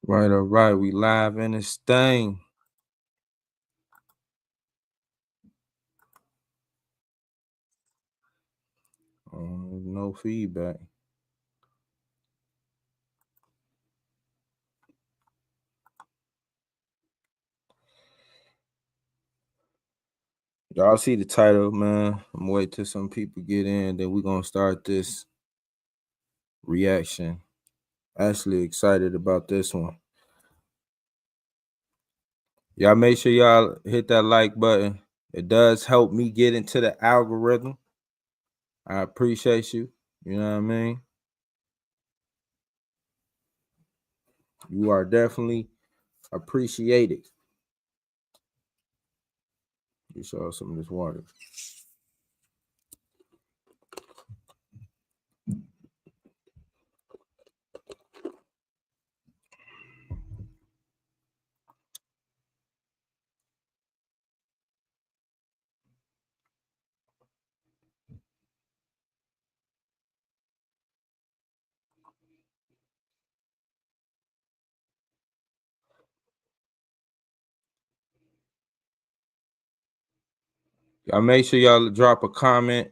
Right, all right. We live in this thing. No feedback. Y'all see the title, man. I'm waiting till some people get in. Then we're gonna start this reaction. Actually excited about this one. Y'all make sure y'all hit that like button. It does help me get into the algorithm. I appreciate you. You know what I mean? You are definitely appreciated. You saw some of this water. Y'all make sure y'all drop a comment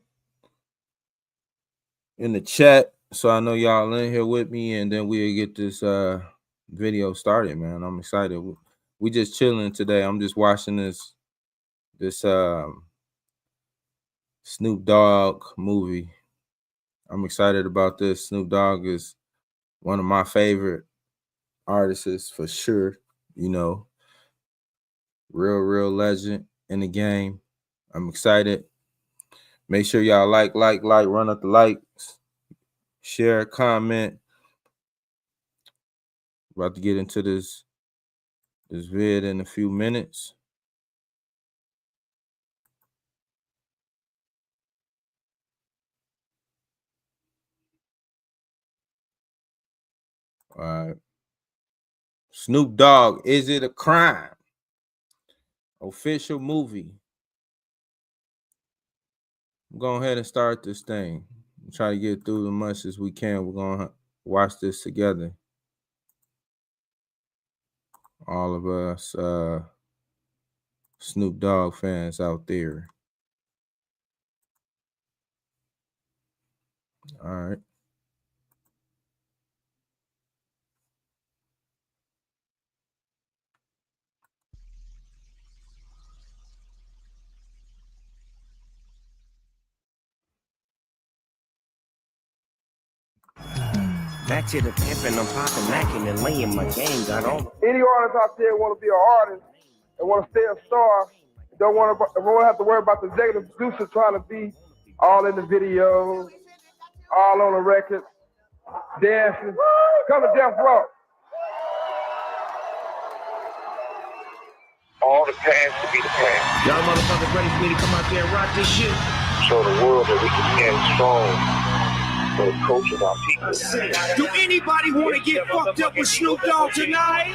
in the chat so I know y'all in here with me, and then we'll get this video started, man. I'm excited. We just chilling today. I'm just watching this Snoop Dogg movie. I'm excited about this. Snoop Dogg is one of my favorite artists for sure. You know, real legend in the game. I'm excited. Make sure y'all like, run up the likes, share, comment. About to get into this vid in a few minutes. All right. Snoop Dogg, Is It a Crime? Official movie. Go ahead and start this thing. Try to get through as much as we can. We're going to watch this together. All of us Snoop Dogg fans out there. All right. Back to the pimpin', I'm poppin', mackin' and laying my game. Got all. Any artist out there want to be an artist and want to stay a star, don't want to have to worry about the executive producer trying to be all in the videos, all on the records, dancing. Come to Death Row. All the past to be the past. Y'all motherfuckers ready for me to come out there and rock this shit? Show the world that we can stand strong for the culture of our people. Do anybody want to get fucked up with Snoop Dogg tonight?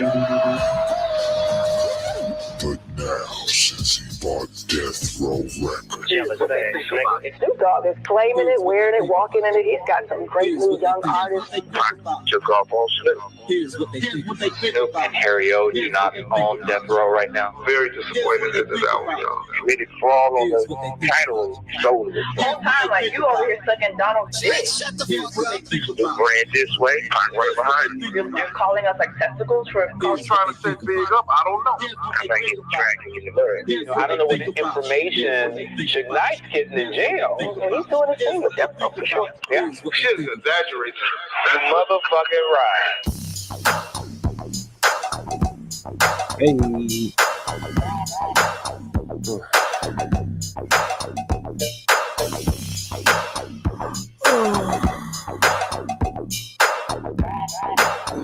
But now, since he bought Death Row Records, Snoop Dogg is claiming it, wearing it, walking in it. He's got some great new young artists. Took off on Snoop. Here's what they think Snoop and Harry O do not own Death Row right now. Very disappointed in this album, y'all. Committed fraud on the title and sold it. Whole time, like, you over here sucking Donald's dick. Shut the fuck up. Brand this way, I'm right behind you. You're calling us like testicles for He's trying to set big up. I don't know. I think he's trying to get the lyrics. I don't know what the information should Knight's getting in jail. and he's doing his thing with Death Row for sure. Yeah, Shit is exaggerated. that's motherfucking right. Hey.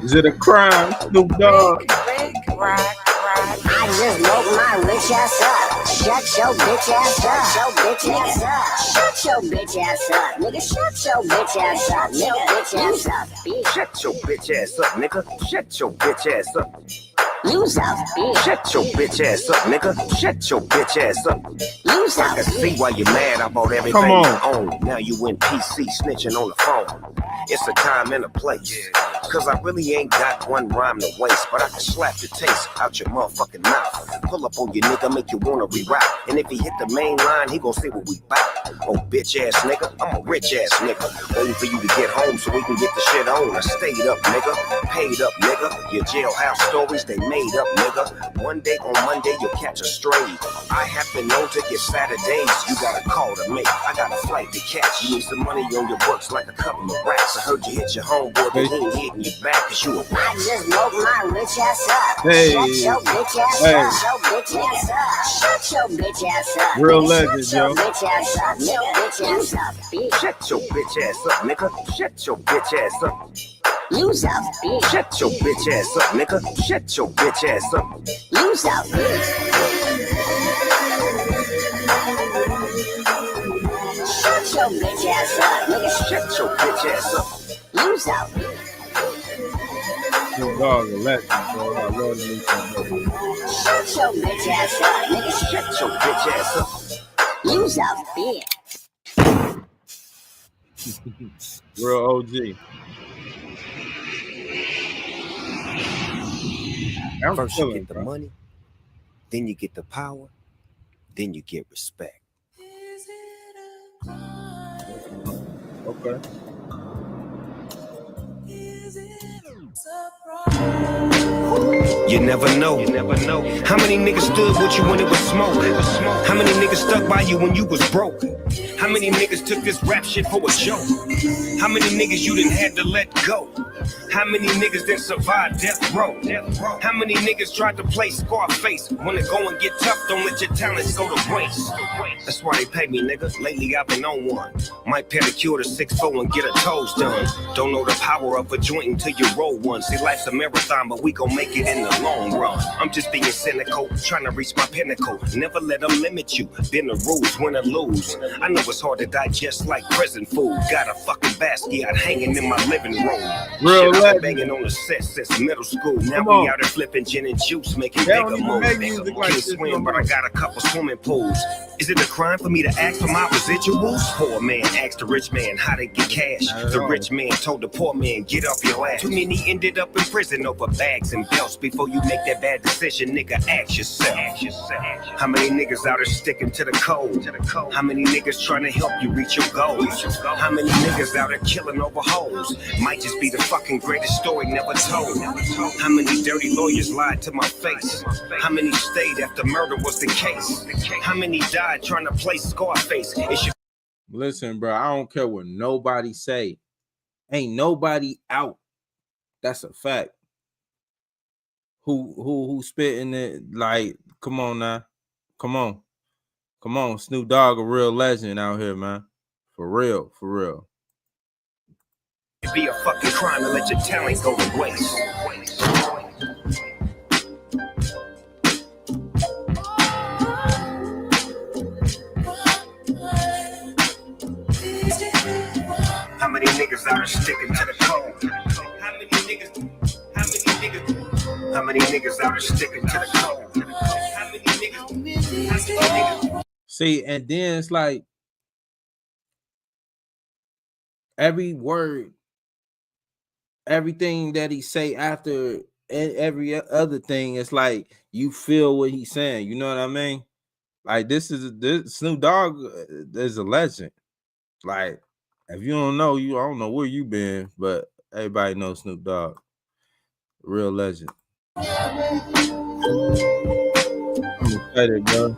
Is it a crime, Snoop Dogg? I just woke my rich ass up. Shut your bitch ass up. Shut your bitch ass up. Shut your bitch ass up. Nigga, shut your bitch ass up. Nigga, bitch ass up. Bitch. Shut your bitch ass up, nigga. Shut your bitch ass up. Use up, bitch. Shut your bitch ass up, nigga. Shut your bitch ass up. Use I up, can see bitch. why you mad. I bought everything Come you on. own. Now you in PC snitching on the phone. It's a time and a place. Cause I really ain't got one rhyme to waste, but I can slap the taste out your motherfucking mouth. Pull up on your nigga, make you wanna reroute. And if he hit the main line, he gon' see what we bout. Oh, bitch ass nigga, I'm a rich ass nigga. Waiting for you to get home so we can get the shit on. I stayed up, nigga. Paid up, nigga. Your jailhouse stories, they made up, nigga. One day on Monday, you'll catch a stray. I have been known to get Saturdays. You got a call to make. I got a flight to catch. You need some money on your books like a couple of racks. I heard you hit your homeboy, but he ain't hitting you back cause you a I just woke my rich ass up. Hey. Shut your bitch ass Hey. up. Shut your bitch ass up. Shut your bitch ass up. Real Nigga, legend, shut your yo. bitch ass up. Nigga, bitch ass up, bitch. Shut your bitch ass up, nigga. Shut your bitch ass up. Use up, bitch. Shut your bitch ass up, nigga. Shut your bitch ass up. Use up, bitch. Shut your bitch ass up. Nigga, Shut your bitch ass up. use up, bitch. Snoop Dogg, a legend, bro. I love the new Shut your bitch ass up. Nigga, Shut your bitch ass up. use up, bitch. Real OG. I'm First you feeling, get the bro. money, then you get the power, then you get respect. Okay. You never know. You never know. How many niggas stood with you when it was smoke? How many niggas stuck by you when you was broke? How many niggas took this rap shit for a joke? How many niggas you done had to let go? How many niggas done survived death row? How many niggas tried to play Scarface? When it go and get tough, don't let your talents go to waste. That's why they pay me, nigga. Lately I've been on one. Might pedicure the 6'4" and get her toes done. Don't know the power of a joint until you roll one. See, life's a marathon, but we gon' make it in the long run. I'm just being cynical, trying to reach my pinnacle. Never let them limit you. Been the rules, win or lose. I know it's hard to digest like prison food. Got a fucking basket out hanging in my living room. Real Shit, I've been legend. banging on the set since middle school. Now Come we on. out here flipping gin and juice, making They don't bigger even moves. make music like Can't this no swim, but more. I got a couple swimming pools. Is it a crime for me to ask for my residuals? Poor man asked the rich man how to get cash. Not at The all. rich man told the poor man, get off your ass. Too many ended up in prison over bags and belts. Before you make that bad decision, nigga, ask yourself. How many niggas out here sticking to the code? How many niggas trying to help you reach your goals? How many niggas out here killing over hoes? Might just be the fucking greatest story never told. How many dirty lawyers lied to my face? How many stayed after murder was the case? How many died trying to play Scarface? It should Listen, bro, I don't care what nobody say. Ain't nobody out. That's a fact. Who spitting it? Like, come on now. Come on. Snoop Dogg, a real legend out here, man. For real, for real. be a fucking crime to let your talent go to waste. How many niggas out here sticking to the code? How many niggas out here sticking to the code? How many niggas? See, and then it's like every word, everything that he say after every other thing, it's like you feel what he's saying. You know what I mean? Like this Snoop Dogg is a legend. Like if you don't know, I don't know where you been, but everybody knows Snoop Dogg, real legend. I'm excited, bro.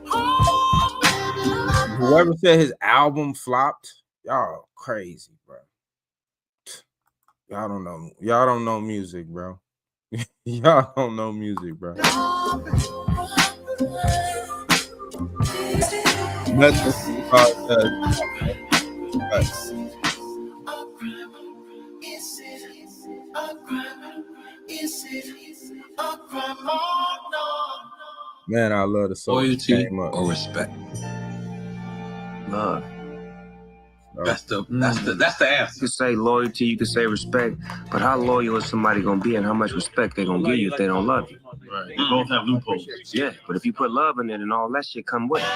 Whoever said his album flopped, y'all crazy, bro. Y'all don't know. Y'all don't know music, bro. Y'all don't know music, bro. Nothing. Man, I love the song. Loyalty or respect? Love. Bro. That's the answer. You can say loyalty, you can say respect, but how loyal is somebody gonna be, and how much respect they gonna give you if they don't love you? Right. You both have loopholes. Yeah, but if you put love in it, and all that shit come with it.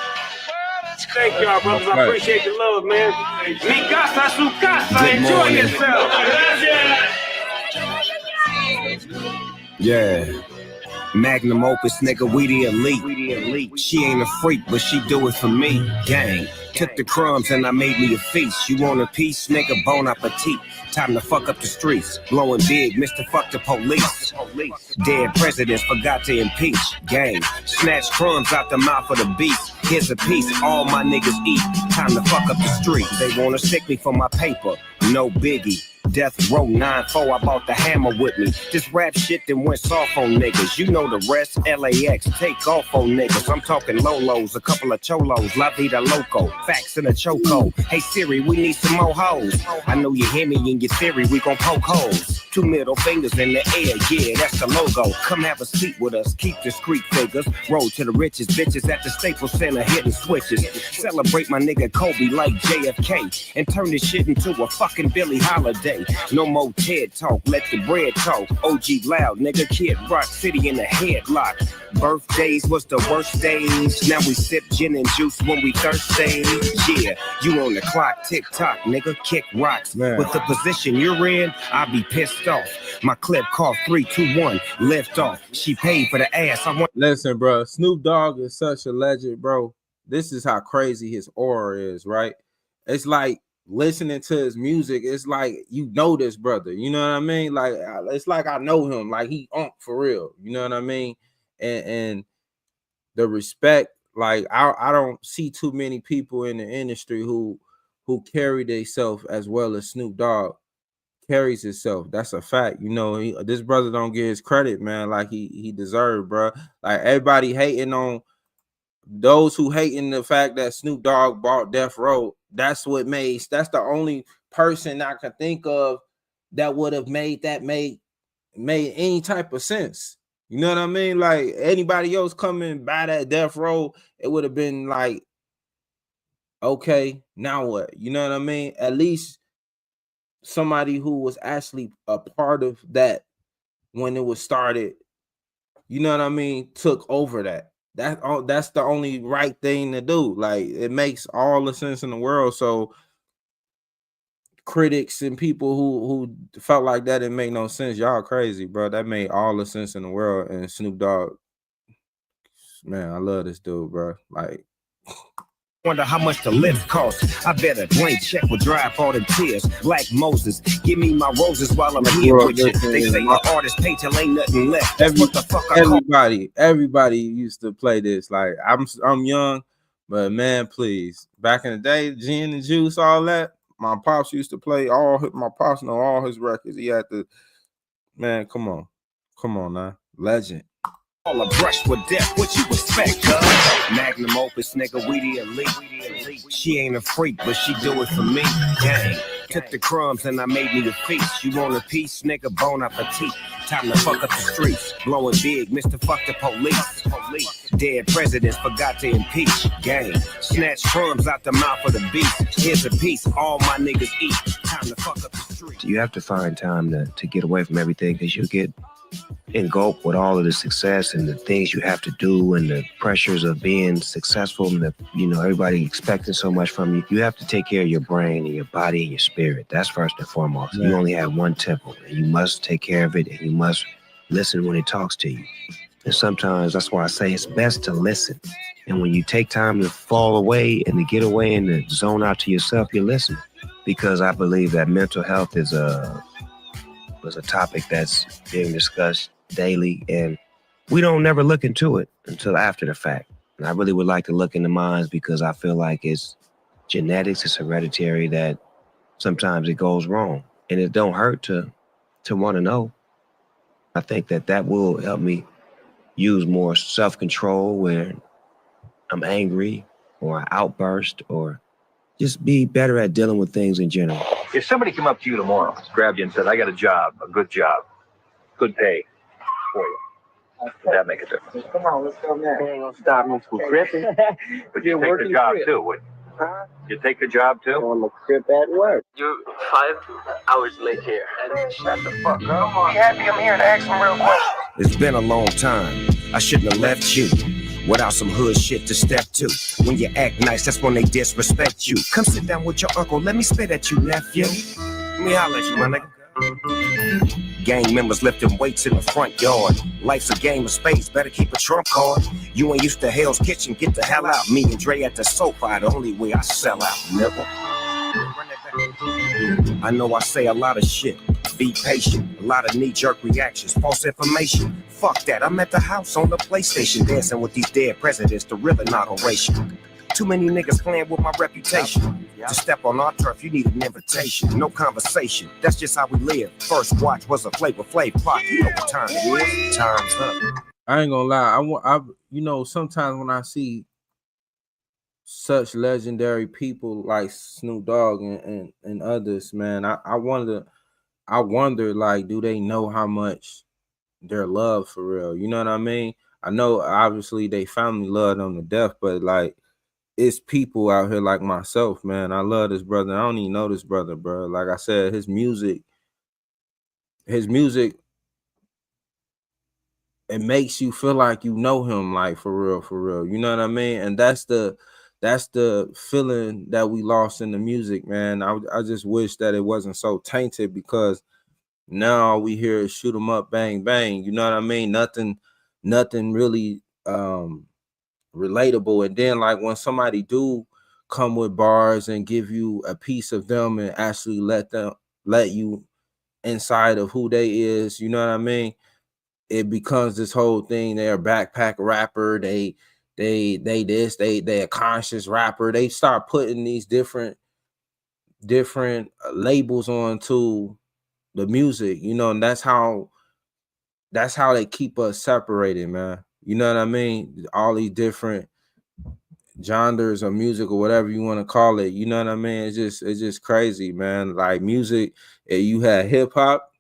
Thank y'all, brothers. I appreciate the love, man. Mi casa, su casa. Enjoy yourself. Yeah. Magnum opus, nigga, we the elite. She ain't a freak, but she do it for me. Gang. Took the crumbs and I made me a feast. You want a piece, nigga? Bon appetit. Time to fuck up the streets. Blowing big, Mr. Fuck the police. Dead presidents forgot to impeach. Gang. Snatch crumbs out the mouth of the beast. Here's a piece, all my niggas eat. Time to fuck up the streets. They wanna stick me for my paper. No biggie. Death Row 9-4, I bought the hammer with me. This rap shit that went soft on niggas. You know the rest, LAX, take off on niggas. I'm talking Lolos, a couple of cholos, La Vida Loco, facts in a choco. Hey Siri, we need some more hoes. I know you hear me in your theory, we gon' poke holes. 2 middle fingers in the air, yeah, that's the logo. Come have a seat with us, keep discreet figures. Roll to the richest bitches at the Staples Center, hitting switches. Celebrate my nigga Kobe like JFK, and turn this shit into a fucking Billie Holiday. No more TED talk, let the bread talk. OG loud, nigga, Kid Rock City in the headlock. Birthdays was the worst days. Now we sip gin and juice when we thirsty. Yeah, you on the clock, tick tock, nigga, kick rocks. Man. With the position you're in, I'll be pissed off. My clip called 3, 2, 1, lift off. She paid for the ass. I want. Listen, bro, Snoop Dogg is such a legend, bro. This is how crazy his aura is, right? It's like listening to his music, it's like you know this brother, you know what I mean? Like it's like I know him, like he for real, you know what I mean? And the respect, like I don't see too many people in the industry who carry themselves as well as Snoop Dogg carries himself. That's a fact, you know. This brother don't get his credit, man, like he deserved, bro. Like everybody hating on those who hating the fact that Snoop Dogg bought Death Row. That's the only person I can think of that would have made any type of sense. You know what I mean? Like anybody else coming by that Death Row, it would have been like, okay, now what? You know what I mean? At least somebody who was actually a part of that when it was started, you know what I mean, took over that. That's the only right thing to do. Like it makes all the sense in the world. So critics and people who felt like that didn't make no sense, y'all crazy, bro. That made all the sense in the world. And Snoop Dogg, man, I love this dude, bro. Like, wonder how much the lift costs. I bet a blank check will dry up all the tears. Black Moses, give me my roses while I'm here with you. They say the artist pay till ain't nothing left. That's what the fuck I call. Everybody used to play this. Like I'm young, but man, please. Back in the day, gin and juice, all that. My pops used to play my pops know all his records. He had to, man, come on now. Legend. All a brush with death, what you expect, huh? Magnum opus, nigga, we the elite. She ain't a freak, but she do it for me. Gang. Took the crumbs and I made me a feast. You want a piece, nigga, bon appetit. Time to fuck up the streets. Blowing big, Mr. Fuck the police. Dead presidents forgot to impeach. Gang. Snatch crumbs out the mouth of the beast. Here's a piece, all my niggas eat. Time to fuck up the streets. You have to find time to get away from everything, because you get engulfed with all of the success and the things you have to do and the pressures of being successful and the, you know, everybody expecting so much from you. You have to take care of your brain and your body and your spirit. That's first and foremost. Yeah. You only have one temple and you must take care of it, and you must listen when it talks to you. And sometimes that's why I say it's best to listen. And when you take time to fall away and to get away and to zone out to yourself, you listen. Because I believe that mental health is a topic that's being discussed daily, and we don't never look into it until after the fact. And I really would like to look into minds, because I feel like it's genetics, it's hereditary, that sometimes it goes wrong, and it don't hurt to want to know. I think that will help me use more self-control when I'm angry or I outburst, or just be better at dealing with things in general. If somebody came up to you tomorrow, grabbed you and said, I got a job, a good job, good pay for you, would that make a difference? Come on, let's go now. You ain't gonna stop me from cripping. But you take the job too, would You take the job too? On the crib at work. You're 5 hours late here. Man, shut the fuck up. Be happy I'm here to ask some real questions. It's been a long time. I shouldn't have left you without some hood shit to step to. When you act nice, that's when they disrespect you. Come sit down with your uncle, let me spit at you, nephew. Let me holler at you, my nigga. Gang members lifting weights in the front yard. Life's a game of spades, better keep a trump card. You ain't used to Hell's Kitchen, get the hell out. Me and Dre at the sofa, the only way I sell out, nigga. I know I say a lot of shit. Be patient, a lot of knee-jerk reactions, false information. Fuck that, I'm at the house on the PlayStation, dancing with these dead presidents, the real inauguration. Too many niggas playing with my reputation. To step on our turf, you need an invitation. No conversation, that's just how we live. First watch was a Flavor Flav clock. You know what time it is. Time's up. I ain't gonna lie. I you know, sometimes when I see such legendary people like Snoop Dogg and others, man, I wonder like, do they know how much they're loved for real? You know what I mean? I know obviously they family love them to death, but like, it's people out here like myself, man. I love this brother. I don't even know this brother, bro. Like I said, his music, it makes you feel like you know him, like for real. You know what I mean? And that's the feeling that we lost in the music, man. I just wish that it wasn't so tainted, because now all we hear is shoot 'em up, bang, bang. You know what I mean? Nothing really relatable. And then like when somebody do come with bars and give you a piece of them and actually let you inside of who they is, you know what I mean? It becomes this whole thing. They're a backpack rapper. They a conscious rapper. They start putting these different labels onto the music, you know, and that's how they keep us separated, man. You know what I mean? All these different genres of music or whatever you want to call it. You know what I mean? It's just crazy, man. Like music, you had hip hop.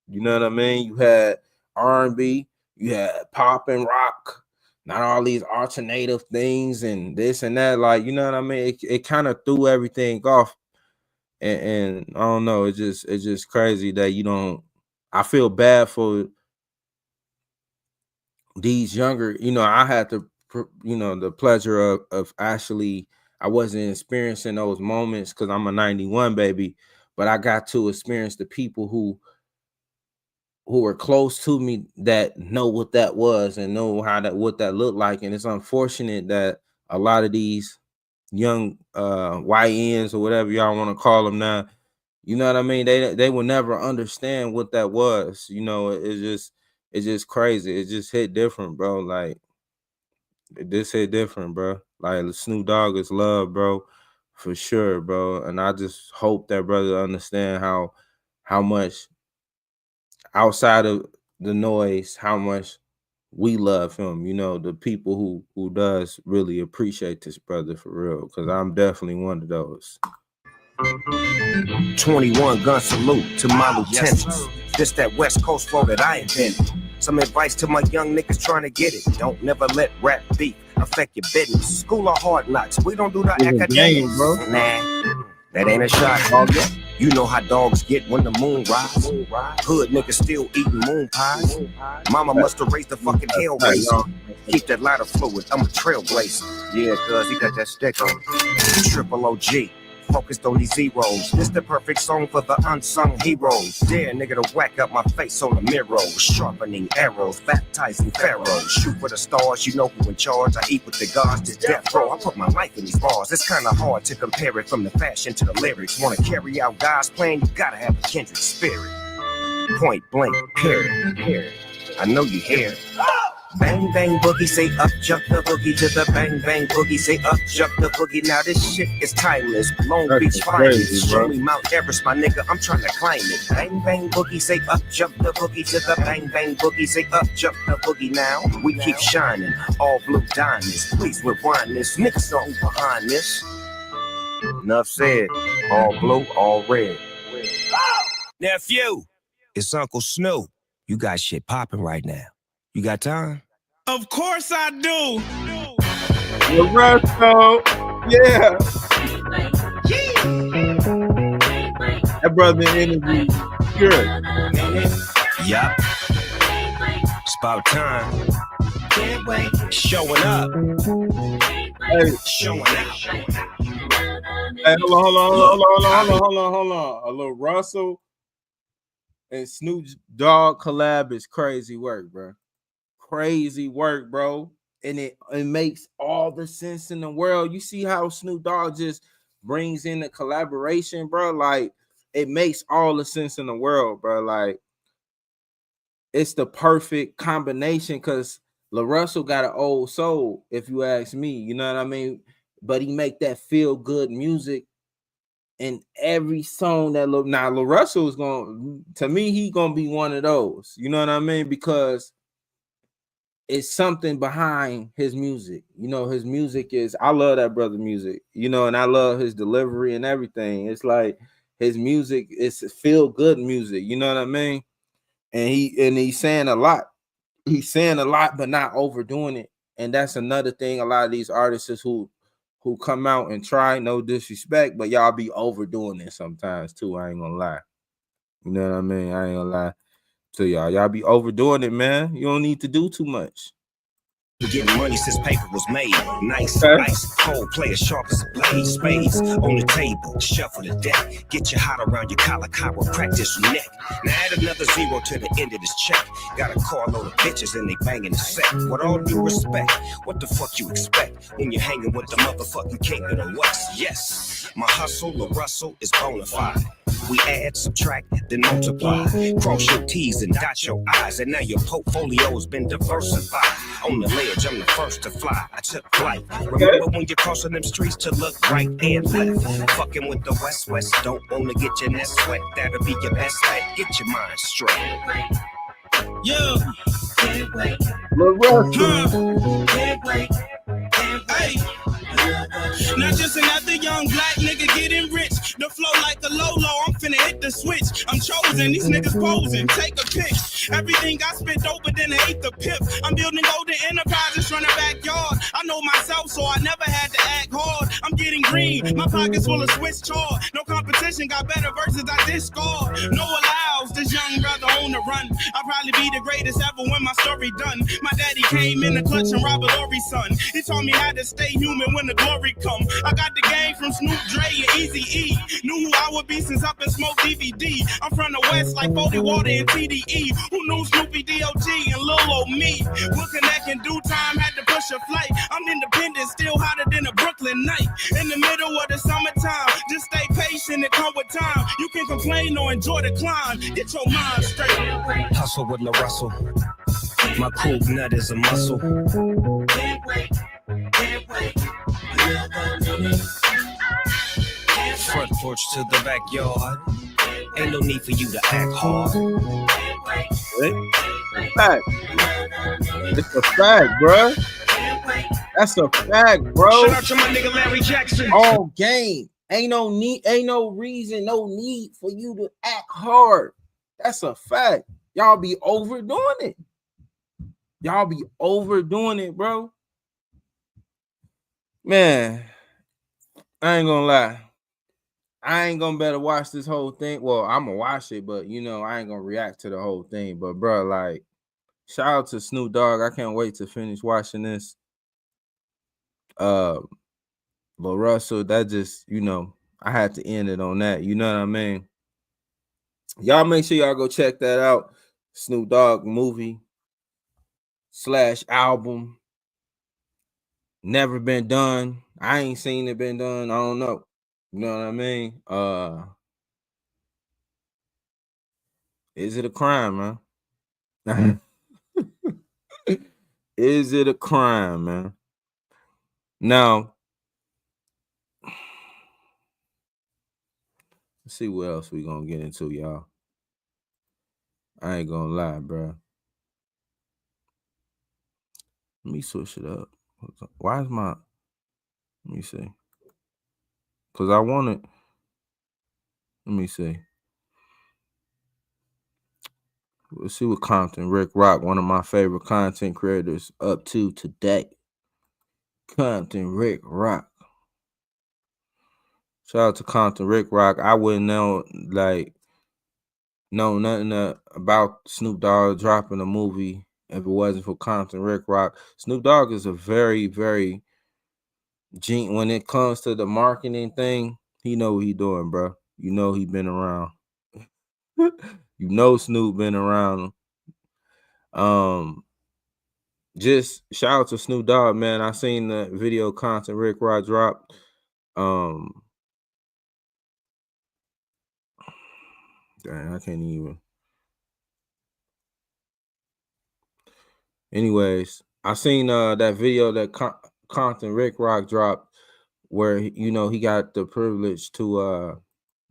You know what I mean? You had R&B. You had pop and rock. Not all these alternative things and this and that. Like, you know what I mean? It kind of threw everything off. And I don't know. It's just crazy that you don't. I feel bad for these younger. You know, I had the pleasure of actually, I wasn't experiencing those moments because I'm a 91 baby, but I got to experience the people who were close to me that know what that was and know what that looked like. And it's unfortunate that a lot of these young YNs or whatever y'all want to call them now, you know what I mean? They will never understand what that was. You know, it's just crazy. It just hit different, bro. Like this hit different, bro. Like Snoop Dogg is love, bro, for sure, bro. And I just hope that brother understand how much outside of the noise, how much we love him. You know, the people who does really appreciate this brother for real, because I'm definitely one of those. 21 gun salute to my lieutenants. This that West Coast flow that I invented. Some advice to my young niggas trying to get it. Don't never let rap beef affect your business. School of hard knocks. We don't do the academics, bro. Nah, that ain't a shot, dog. You know how dogs get when the moon rise. Hood niggas still eating moon pies. Mama must have raised the fucking hell raiser. Keep that lighter fluid, I'm a trailblazer. Yeah, cuz he got that stick on. Triple OG. Focused on these zeros. This the perfect song for the unsung heroes. Dare nigga to whack up my face on the mirror. Sharpening arrows, baptizing pharaohs. Shoot for the stars, you know who in charge. I eat with the gods to death row. I put my life in these bars. It's kinda hard to compare it from the fashion to the lyrics. Wanna carry out God's plan, you gotta have a kindred spirit. Point blank, period. I know you hear it. Bang, bang, boogie, say up, jump the boogie to the bang, bang, boogie, say up, jump the boogie. Now this shit is timeless. Long Beach finest. Show me Mount Everest, my nigga, I'm trying to climb it. Bang, bang, boogie, say up, jump the boogie to the bang, bang, boogie, say up, jump the boogie. Now we keep shining, all blue diamonds. Please rewind this, niggas know who behind this. Enough said, all blue, all red. Nephew, it's Uncle Snoop. You got shit popping right now. You got time? Of course I do. Resto. Yeah. That brother energy, sure. Yup. It's about time. Showing up. Hey, Showing out. hey, hold on. A little Russell and Snoop Dogg collab is crazy work, bro. Crazy work, bro. And it makes all the sense in the world. You see how Snoop Dogg just brings in the collaboration, bro? Like, it makes all the sense in the world, bro. Like, it's the perfect combination because LaRussell got an old soul, if you ask me. You know what I mean? But he make that feel good music in every song that now LaRussell is going to me, he gonna be one of those. You know what I mean? Because it's something behind his music. You know, his music is, I love that brother music, you know, and I love his delivery and everything. It's like his music is feel good music, you know what I mean? And he's saying a lot. He's saying a lot, but not overdoing it. And that's another thing. A lot of these artists who come out and try, no disrespect, but y'all be overdoing it sometimes too. I ain't gonna lie. You know what I mean? I ain't gonna lie to y'all. Y'all be overdoing it, man. You don't need to do too much. Getting money since paper was made. Nice, Okay. ice, cold, play as sharp as a blade. Spades on the table, shuffle the deck. Get your hot around your collar, chiropractic neck. Now add another zero to the end of this check. Got a carload of bitches and they banging the set. With all due respect, what the fuck you expect when you're hanging with the motherfucking king of the West? Yes, my hustle, LaRussell, is bona fide. We add, subtract, then multiply. Cross your T's and dot your I's, and now your portfolio's been diversified. On the ledge, I'm the first to fly. I took flight. Remember when you're crossing them streets to look right and left? Fucking with the West, don't wanna get your nest wet. That'll be your best bet. Get your mind straight. Yeah. LaRussell. Hey. Not just another young black nigga getting rich. The flow like a Lolo, I'm finna hit the switch. I'm chosen, these niggas posing, take a pic. Everything I spit over, then I ate the pip. I'm building golden enterprises from the backyard. I know myself, so I never had to act hard. I'm getting green, my pockets full of Swiss chard. No competition, got better verses I discard. No allows, this young brother on the run. I'll probably be the greatest ever when my story done. My daddy came in the clutch and Robert Ory's son. He taught me how to stay human when the glory come. I got the game from Snoop Dre and Eazy-E. Knew who I would be since I've been smoked DVD. I'm from the West like 40 Water and TDE. Who knew Snoopy D.O.G. and Lil' Ol' Me? We'll connect in due time, had to push a flight. I'm independent, still hotter than a Brooklyn night. In the middle of the summertime, just stay patient and come with time. You can complain or enjoy the climb. Get your mind straight. Hustle with LaRussell. My cool nut is a muscle. Front porch to the backyard. Ain't no need for you to act hard. Fact. It's a fact, bro. That's a fact, bro. Shout out to my nigga Larry Jackson. All game. Ain't no reason, no need for you to act hard. That's a fact. Y'all be overdoing it. Y'all be overdoing it, bro. Man, I ain't gonna lie. I ain't gonna better watch this whole thing. Well, I'm gonna watch it, but you know, I ain't gonna react to the whole thing. But bro, like, shout out to Snoop Dogg. I can't wait to finish watching this. LaRussell, that just, you know, I had to end it on that. You know what I mean? Y'all make sure y'all go check that out. Snoop Dogg movie / album. Never been done. I ain't seen it been done. I don't know. You know what I mean? Is it a crime, man? Is it a crime, man? Now, let's see what else we gonna get into, y'all. I ain't gonna lie, bro. Let me switch it up. Why is my? Let me see. Cause I want it. Let me see. Let's see what Compton Rick Rock, one of my favorite content creators, up to today. Compton Rick Rock. Shout out to Compton Rick Rock. I wouldn't know nothing about Snoop Dogg dropping a movie if it wasn't for Compton Rick Rock. Snoop Dogg is a very, very when it comes to the marketing thing, he know what he doing, bro. You know he been around. You know Snoop been around. Just shout out to Snoop Dogg, man. I seen the video Compton Rick Rock dropped. Dang, I can't even. Anyways, I seen that video that Compton Rick Rock dropped where he got the privilege to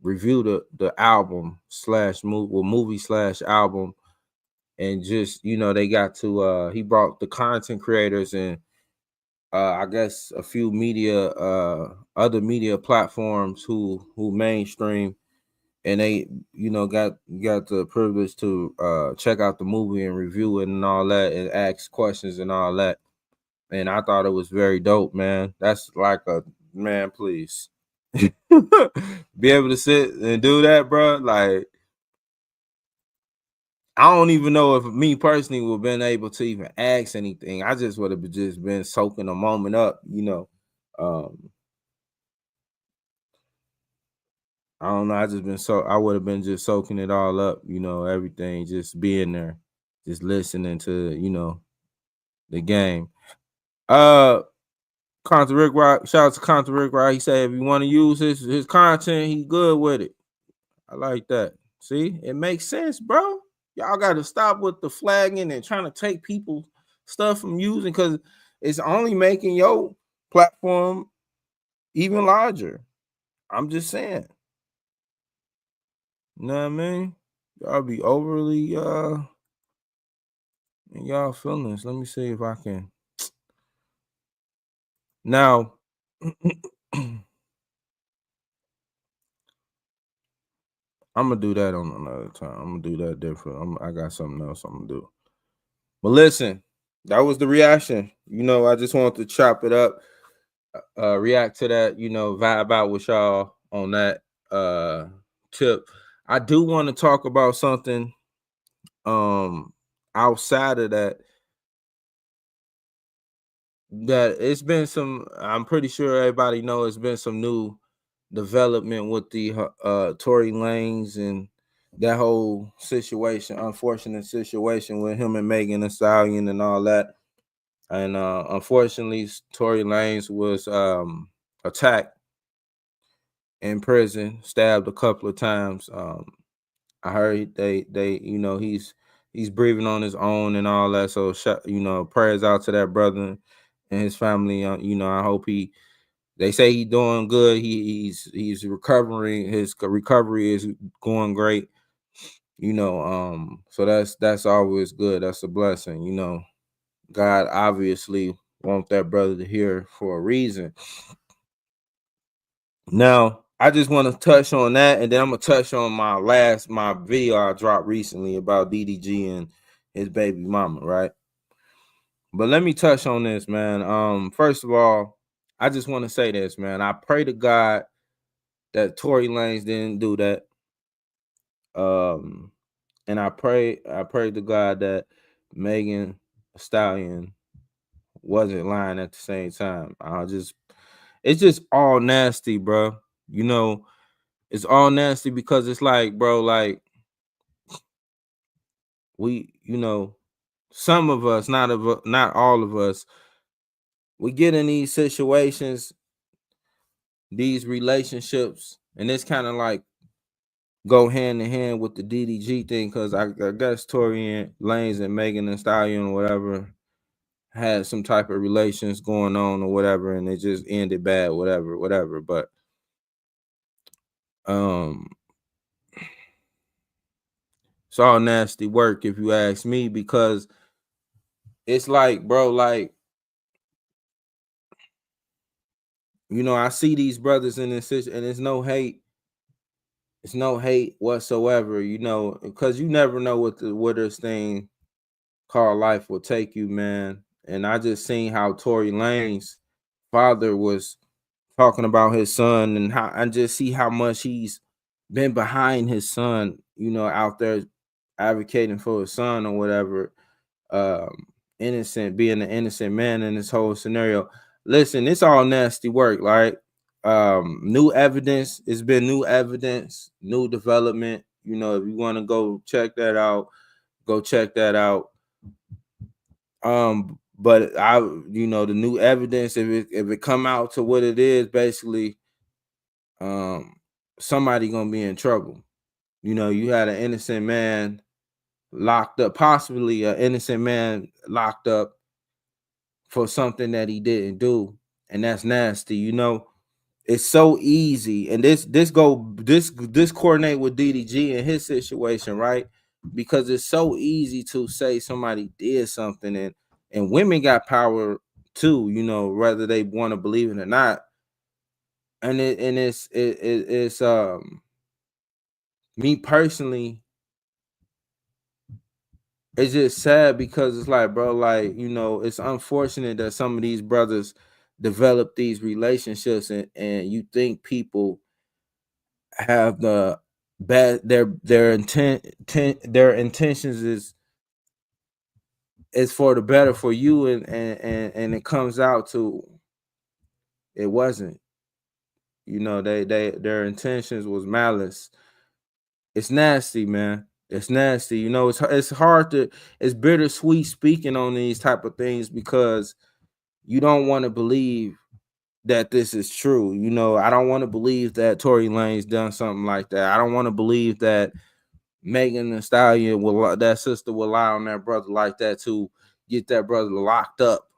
review the album / movie / album, and just they got to he brought the content creators and I guess a few other media platforms who mainstream, and they got the privilege to check out the movie and review it and all that and ask questions and all that. And I thought it was very dope, man. That's like a man, please. Be able to sit and do that, bro. Like, I don't even know if me personally would have been able to even ask anything. I just would have just been soaking the moment up, I don't know. I would have been just soaking it all up, everything, just being there, just listening to, the game. Compton Rick Rock, shout out to Compton Rick Rock. He said if you want to use his content, he good with it. I like that. See, it makes sense, bro. Y'all got to stop with the flagging and trying to take people's stuff from using, because it's only making your platform even larger. I'm just saying. You know what I mean? Y'all be overly in y'all feelings. Let me see if I can. Now, I'm gonna do that on another time. I'm gonna do that different. I got something else I'm gonna do. But listen, that was the reaction. I just wanted to chop it up, react to that. Vibe out with y'all on that tip. I do want to talk about something outside of that. That it's been some. I'm pretty sure everybody knows it's been some new development with the Tory Lanez and that whole situation, unfortunate situation with him and Megan Thee Stallion and all that. And unfortunately, Tory Lanez was attacked in prison, stabbed a couple of times. I heard they he's breathing on his own and all that. So prayers out to that brother and his family. I hope they say he's doing good. He's recovering. His recovery is going great. So that's always good. That's a blessing. God obviously want that brother to hear for a reason. Now, I just want to touch on that, and then I'm gonna touch on my video I dropped recently about DDG and his baby mama, right? But let me touch on this, man. First of all, I just want to say this, man. I pray to God that Tory Lanez didn't do that. And I pray to God that Megan Thee Stallion wasn't lying at the same time. It's just all nasty, bro. It's all nasty because it's like, bro, like we, some of us, not all of us, we get in these situations, these relationships, and it's kind of like go hand in hand with the DDG thing, because I guess Tory Lanez and Megan Thee Stallion or whatever had some type of relations going on or whatever, and it just ended bad, whatever. But it's all nasty work if you ask me, because it's like, bro, like, I see these brothers in this situation, and it's no hate. It's no hate whatsoever, because you never know where this thing called life will take you, man. And I just seen how Tory Lanez father was talking about his son and how I just see how much he's been behind his son, you know, out there advocating for his son or whatever. Innocent, being an innocent man in this whole scenario. Listen, it's all nasty work, like new evidence. It's been new evidence, new development. You know, if you want to go check that out, go check that out. But I, you know, the new evidence, if it come out to what it is, basically, um, somebody gonna be in trouble. You know, you had an innocent man locked up, possibly an innocent man locked up for something that he didn't do, and that's nasty. You know, it's so easy, and this coordinate with DDG and his situation, right? Because it's so easy to say somebody did something, and women got power too. You know, whether they want to believe it or not, and it's me personally. It's just sad because it's like, bro, like, you know, it's unfortunate that some of these brothers develop these relationships, and you think people have the bad their intentions is for the better for you, and it comes out to it wasn't. You know, their intentions was malice. It's nasty, man. It's nasty. You know, it's hard to, it's bittersweet speaking on these type of things because you don't want to believe that this is true. You know, I don't want to believe that Tory Lane's done something like that. I don't want to believe that Megan Thee Stallion that sister will lie on that brother like that to get that brother locked up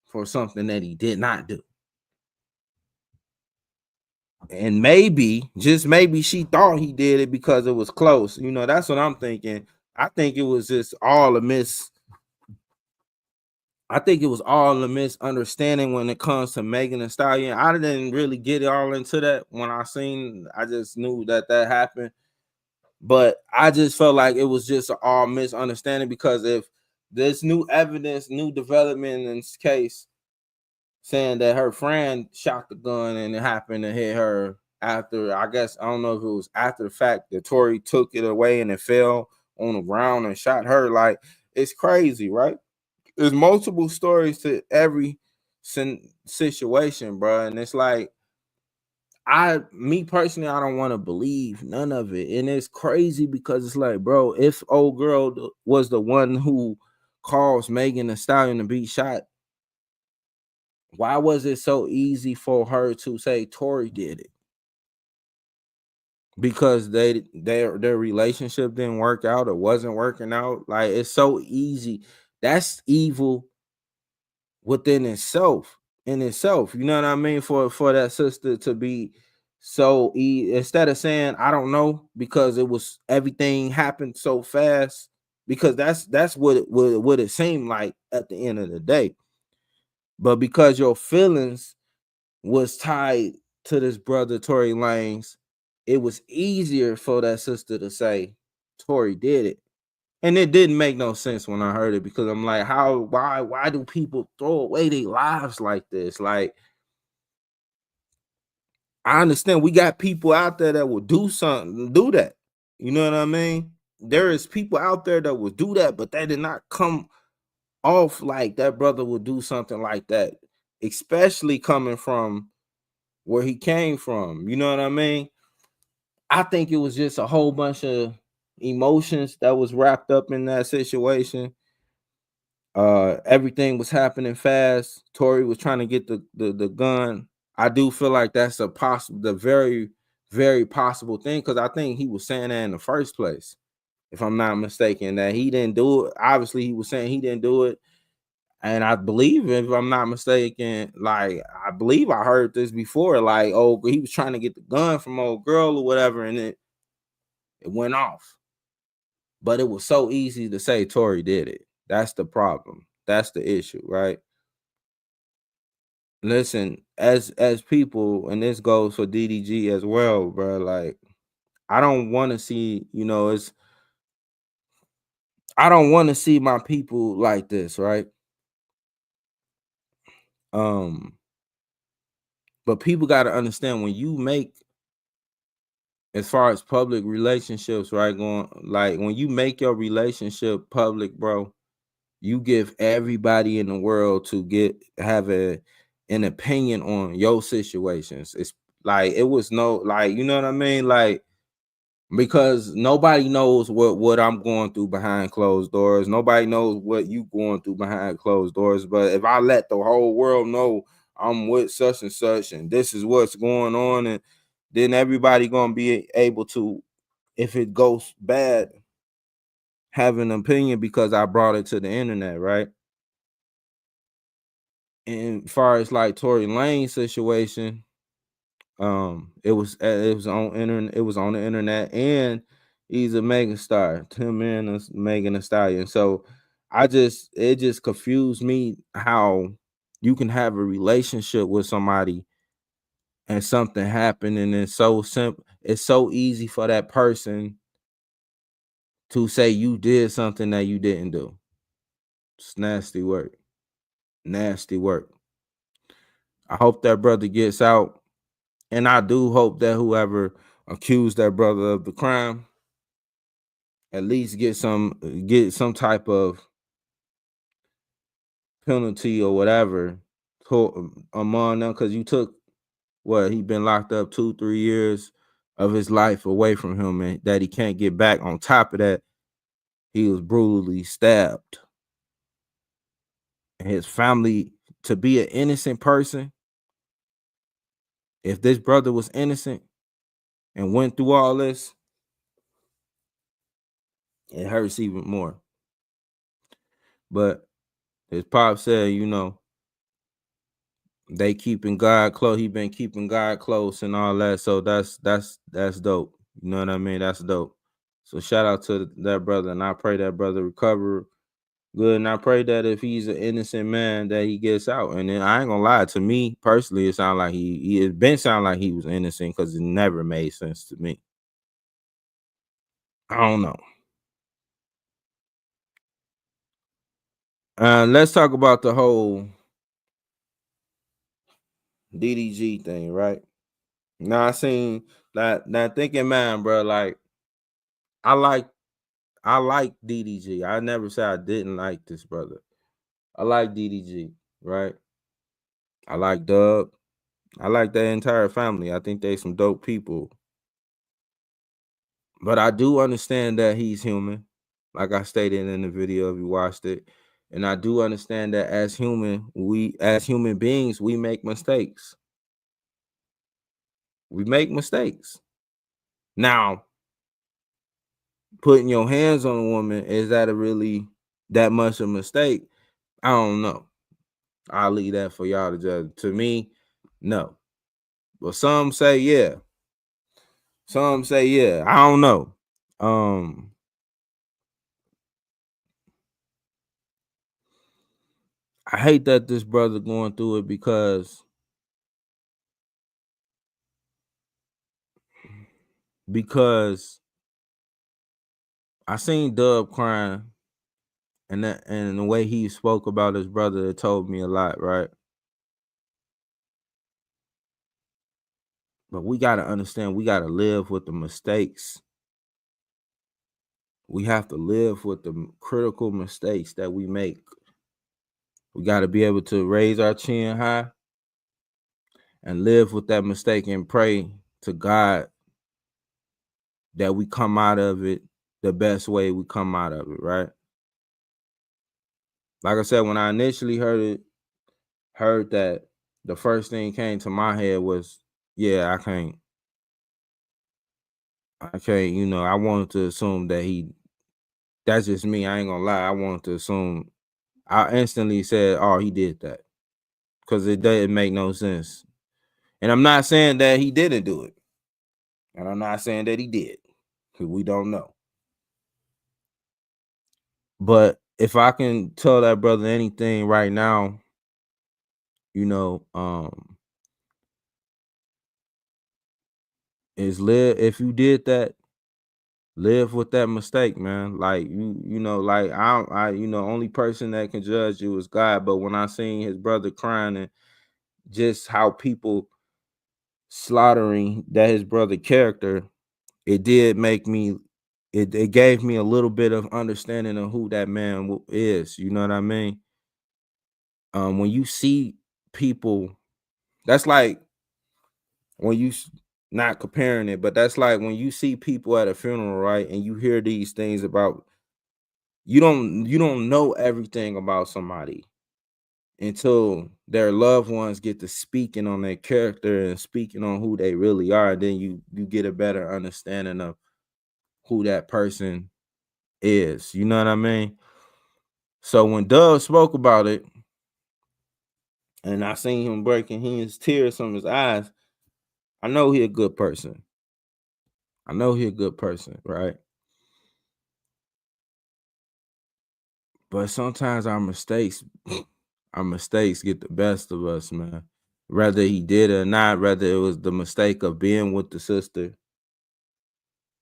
for something that he did not do. And maybe, just maybe, she thought he did it because it was close. You know, that's what I'm thinking. I think it was just all a I think it was all a misunderstanding when it comes to Megan Thee Stallion. I didn't really get all into that when I just knew that happened. But I just felt like it was just all misunderstanding because if there's new evidence, new development in this case, saying that her friend shot the gun and it happened to hit her after, I guess, I don't know if it was after the fact that Tory took it away and it fell on the ground and shot her. Like, it's crazy, right? There's multiple stories to every situation, bro. And it's like, me personally, I don't want to believe none of it. And it's crazy because it's like, bro, if old girl was the one who caused Megan Thee Stallion to be shot, why was it so easy for her to say Tory did it? Because their relationship didn't work out or wasn't working out. Like, it's so easy. That's evil within itself, in itself. You know what I mean? For that sister to be so instead of saying I don't know because it was everything happened so fast, because that's what it seemed like at the end of the day. But because your feelings was tied to this brother Tory Lanez, it was easier for that sister to say Tory did it. And it didn't make no sense when I heard it because I'm like, why do people throw away their lives like this? Like, I understand we got people out there that will do that. You know what I mean? There is people out there that will do that, but that did not come off like that brother would do something like that, especially coming from where he came from. You know what I mean? I think it was just a whole bunch of emotions that was wrapped up in that situation. Everything was happening fast. Tory was trying to get the gun. I do feel like that's the very, very possible thing, because I think he was saying that in the first place, if I'm not mistaken, that he didn't do it. Obviously, he was saying he didn't do it. And I believe, if I'm not mistaken, like, I believe I heard this before, like, oh, he was trying to get the gun from old girl or whatever, and it went off. But it was so easy to say Tory did it. That's the problem. That's the issue, right? Listen, as people, and this goes for DDG as well, bro. Like, I don't want to see, I don't want to see my people like this, right? But But people got to understand, when you make, as far as public relationships, right, going, like when you make your relationship public, bro, you give everybody in the world to have an opinion on your situations. It's like, it was no, like, you know what I mean? Like, because nobody knows what I'm going through behind closed doors. Nobody knows what you going through behind closed doors. But if I let the whole world know I'm with such and such, and this is what's going on, and then everybody gonna be able to, if it goes bad, have an opinion because I brought it to the internet, right? And as far as like Tory Lane's situation, it was on internet, it was on the internet, and he's a mega star, Tim and Megan Thee Stallion. So it just confused me how you can have a relationship with somebody and something happened, and it's so simple, it's so easy for that person to say you did something that you didn't do. It's nasty work. Nasty work. I hope that brother gets out. And I do hope that whoever accused that brother of the crime at least get some type of penalty or whatever among them, because you took he been locked up 2-3 years of his life away from him, and that he can't get back. On top of that, he was brutally stabbed. And his family, to be an innocent person, if this brother was innocent and went through all this, it hurts even more. But his pop said, they keeping God close. He been keeping God close and all that. So that's dope. You know what I mean? That's dope. So shout out to that brother, and I pray that brother recover good. And I pray that if he's an innocent man, that he gets out. And then I ain't gonna lie, to me personally, it sound like it been sound like he was innocent, because it never made sense to me. I don't know. Let's talk about the whole DDG thing, right? Now I seen that thinking man, bro. Like, I like DDG. I never said I didn't like this brother. I like DDG, right? I like Dub. I like that entire family. I think they some dope people. But I do understand that he's human, like I stated in the video if you watched it. And I do understand that as human beings, we make mistakes. We make mistakes. Now, putting your hands on a woman, is that really that much of a mistake? I don't know. I'll leave that for y'all to judge. To me, no. But some say yeah. Some say yeah. I don't know. I hate that this brother going through it, because I seen Dub crying, and the way he spoke about his brother, it told me a lot, right? But we gotta understand, we gotta live with the mistakes. We have to live with the critical mistakes that we make. We gotta be able to raise our chin high and live with that mistake, and pray to God that we come out of it the best way we come out of it, right? Like I said, when I initially heard that, the first thing came to my head was, yeah, I can't, I wanted to assume that that's just me. I ain't gonna lie. I wanted to assume, I instantly said, oh, he did that, because it doesn't make no sense. And I'm not saying that he didn't do it. And I'm not saying that he did, because we don't know. But if I can tell that brother anything right now, is live. If you did that, live with that mistake, man. Like like only person that can judge you is God. But when I seen his brother crying, and just how people slaughtering that his brother character, it did make me, it gave me a little bit of understanding of who that man is. You know what I mean? When you see people, that's like when you not comparing it, but that's like when you see people at a funeral, right? And you hear these things about, you don't know everything about somebody until their loved ones get to speaking on their character and speaking on who they really are. Then you get a better understanding of who that person is. You know what I mean? So when Doug spoke about it, and I seen him breaking his tears from his eyes, I know he a good person. I know he a good person, right? But sometimes our mistakes get the best of us, man. Whether he did it or not, whether it was the mistake of being with the sister,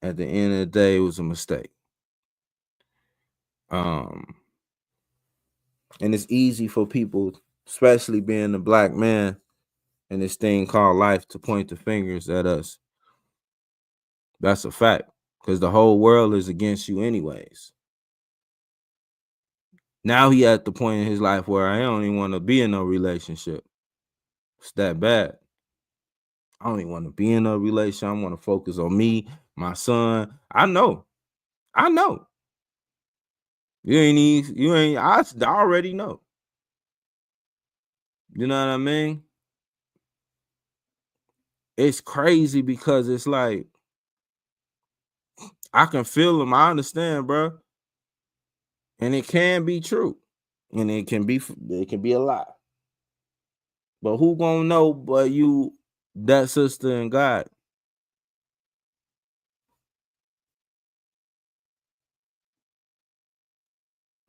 at the end of the day, it was a mistake. Um, and it's easy for people, especially being a black man in this thing called life, to point the fingers at us. That's a fact, because the whole world is against you anyways. Now he at the point in his life where I don't even want to be in no relationship. It's that bad. I don't even want to be in a relationship. I want to focus on me, my son. I know. I already know. You know what I mean? It's crazy because it's like, I can feel them. I understand, bro. And it can be true. And it can be a lie. But who gonna know but you, that sister, and God?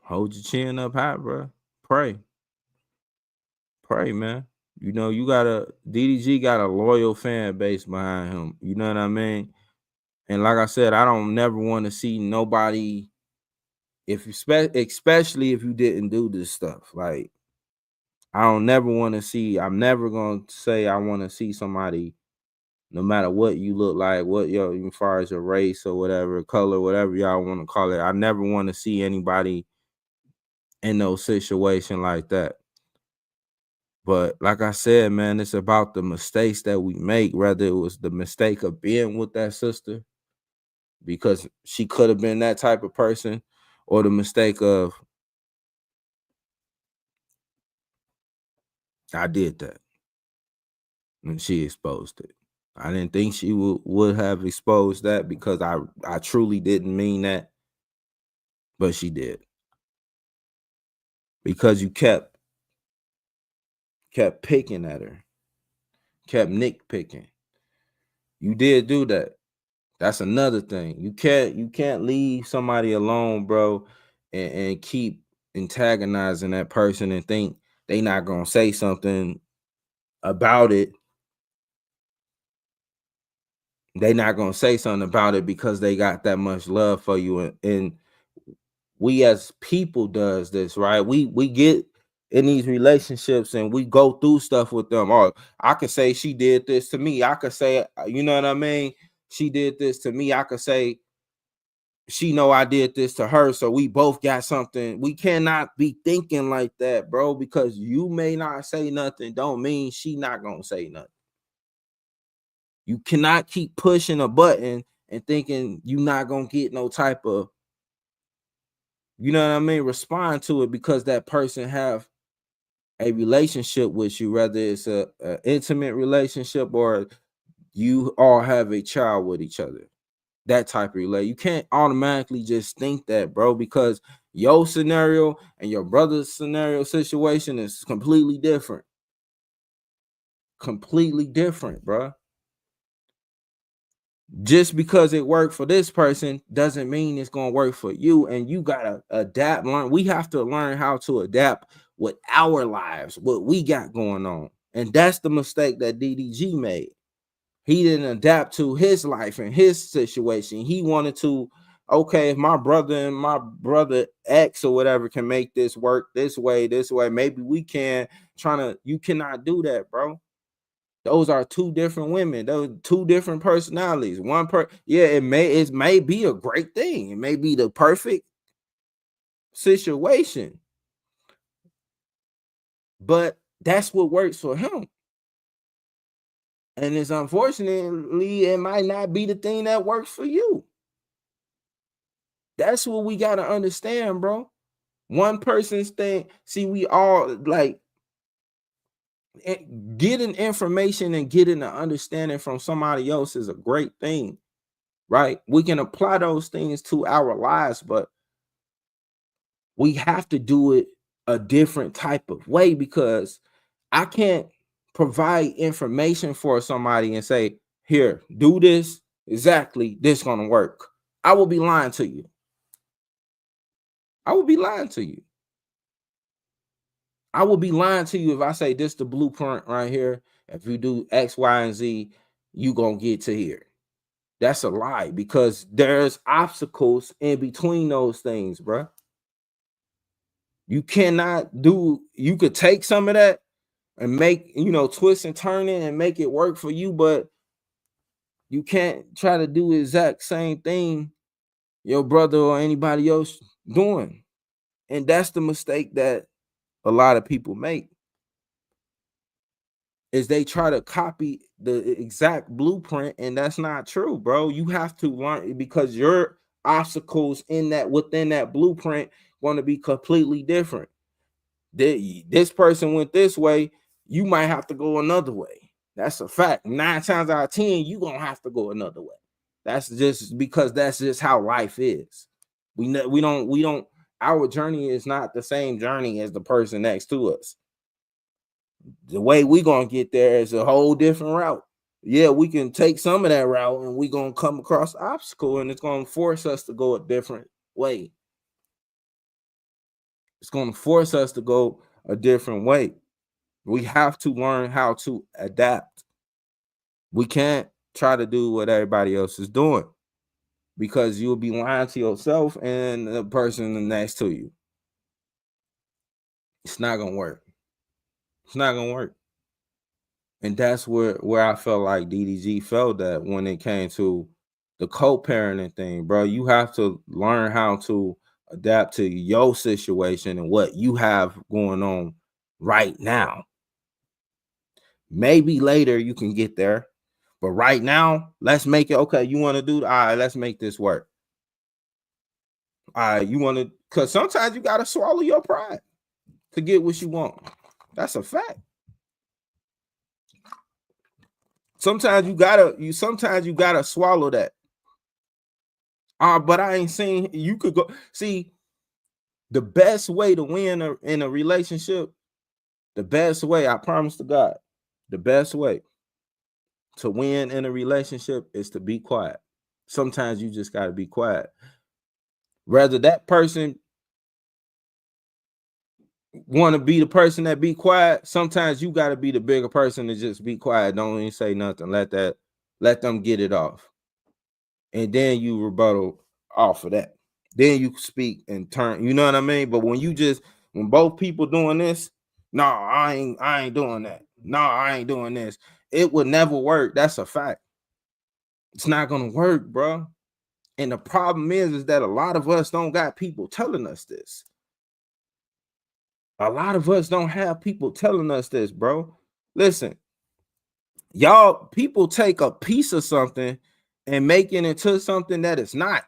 Hold your chin up high, bro. Pray. Pray, man. You know, DDG got a loyal fan base behind him. You know what I mean? And like I said, I don't never want to see nobody, especially if you didn't do this stuff. Like, I'm never gonna say I want to see somebody, no matter what you look like, what as far as your race or whatever, color, whatever y'all want to call it. I never want to see anybody in no situation like that. But like I said, man, it's about the mistakes that we make, whether it was the mistake of being with that sister, because she could have been that type of person, or the mistake of, I did that and she exposed it. I didn't think she would have exposed that, because I truly didn't mean that, but she did. Because you kept picking at her, kept nitpicking. You did do that. That's another thing. You can't leave somebody alone, bro, and keep antagonizing that person and think they not gonna say something about it. They not gonna say something about it because they got that much love for you. And we as people does this, right? We get in these relationships and we go through stuff with them. Oh, I could say she did this to me. I could say, you know what I mean? She did this to me. I could say she know I did this to her. So we both got something. We cannot be thinking like that, bro, because you may not say nothing, don't mean she not gonna say nothing. You cannot keep pushing a button and thinking you not gonna get no type of, you know what I mean, respond to it, because that person have a relationship with you, whether it's a intimate relationship or you all have a child with each other. That type of relate. You can't automatically just think that, bro, because your scenario and your brother's scenario situation is completely different. Completely different, bro. Just because it worked for this person doesn't mean it's gonna work for you. And you gotta adapt, learn. We have to learn how to adapt with our lives, what we got going on. And that's the mistake that DDG made. He didn't adapt to his life and his situation. He wanted to, okay, if my brother and my brother X or whatever can make this work this way, maybe we can. You cannot do that, bro. Those are two different women. Those two different personalities. It may be a great thing. It may be the perfect situation. But that's what works for him. And it's unfortunately, it might not be the thing that works for you. That's what we got to understand, bro. One person's thing. See, we all like getting information and getting an understanding from somebody else is a great thing, right? We can apply those things to our lives, but we have to do it a different type of way, because I can't provide information for somebody and say, here, do this exactly, this gonna work. I will be lying to you. I will be lying to you. I will be lying to you if I say this the blueprint right here. If you do X, Y, and Z, you gonna get to here. That's a lie, because there's obstacles in between those things, bro. You cannot do, you could take some of that and make, twist and turn it and make it work for you, but you can't try to do the exact same thing your brother or anybody else doing. And that's the mistake that a lot of people make, is they try to copy the exact blueprint, and that's not true, bro. You have to learn, because your obstacles within that blueprint going to be completely different. This person went this way, you might have to go another way. That's a fact. 9 times out of 10, you're gonna have to go another way. That's just because that's just how life is. We don't our journey is not the same journey as the person next to us. The way we gonna get there is a whole different route. Yeah, we can take some of that route and we gonna come across the obstacle, and it's gonna force us to go a different way. It's gonna force us to go a different way. We have to learn how to adapt. We can't try to do what everybody else is doing, because you'll be lying to yourself and the person next to you. It's not gonna work. It's not gonna work. And that's where I felt like DDG felt that when it came to the co-parenting thing, bro. You have to learn how to adapt to your situation and what you have going on right now. Maybe later you can get there, but right now, let's make it okay. You want to do, all right, let's make this work. All right, you want to, because sometimes you got to swallow your pride to get what you want. That's a fact. Sometimes you gotta swallow that. But I ain't saying you could go. See, the best way to win in a relationship, the best way, I promise to God, the best way to win in a relationship is to be quiet. Sometimes you just gotta be quiet. Whether that person want to be the person that be quiet, sometimes you got to be the bigger person to just be quiet. Don't even say nothing. Let them get it off, and then you rebuttal off of that. Then you speak and turn. You know what I mean? But when both people doing this, no, I ain't doing that. No, I ain't doing this. It would never work. That's a fact. It's not gonna work, bro. And the problem is that a lot of us don't got people telling us this. A lot of us don't have people telling us this, bro. Listen, y'all, people take a piece of something and make it into something that it's not.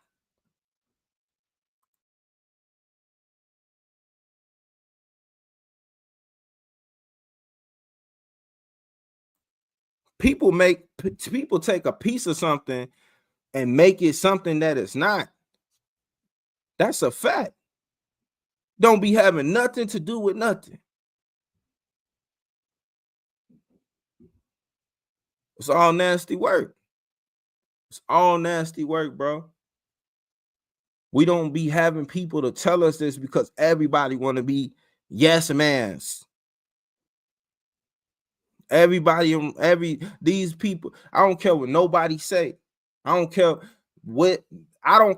People take a piece of something and make it something that it's not. That's a fact. Don't be having nothing to do with nothing. It's all nasty work. It's all nasty work, bro. We don't be having people to tell us this because everybody want to be yes mans. These people, I don't care what nobody say. I don't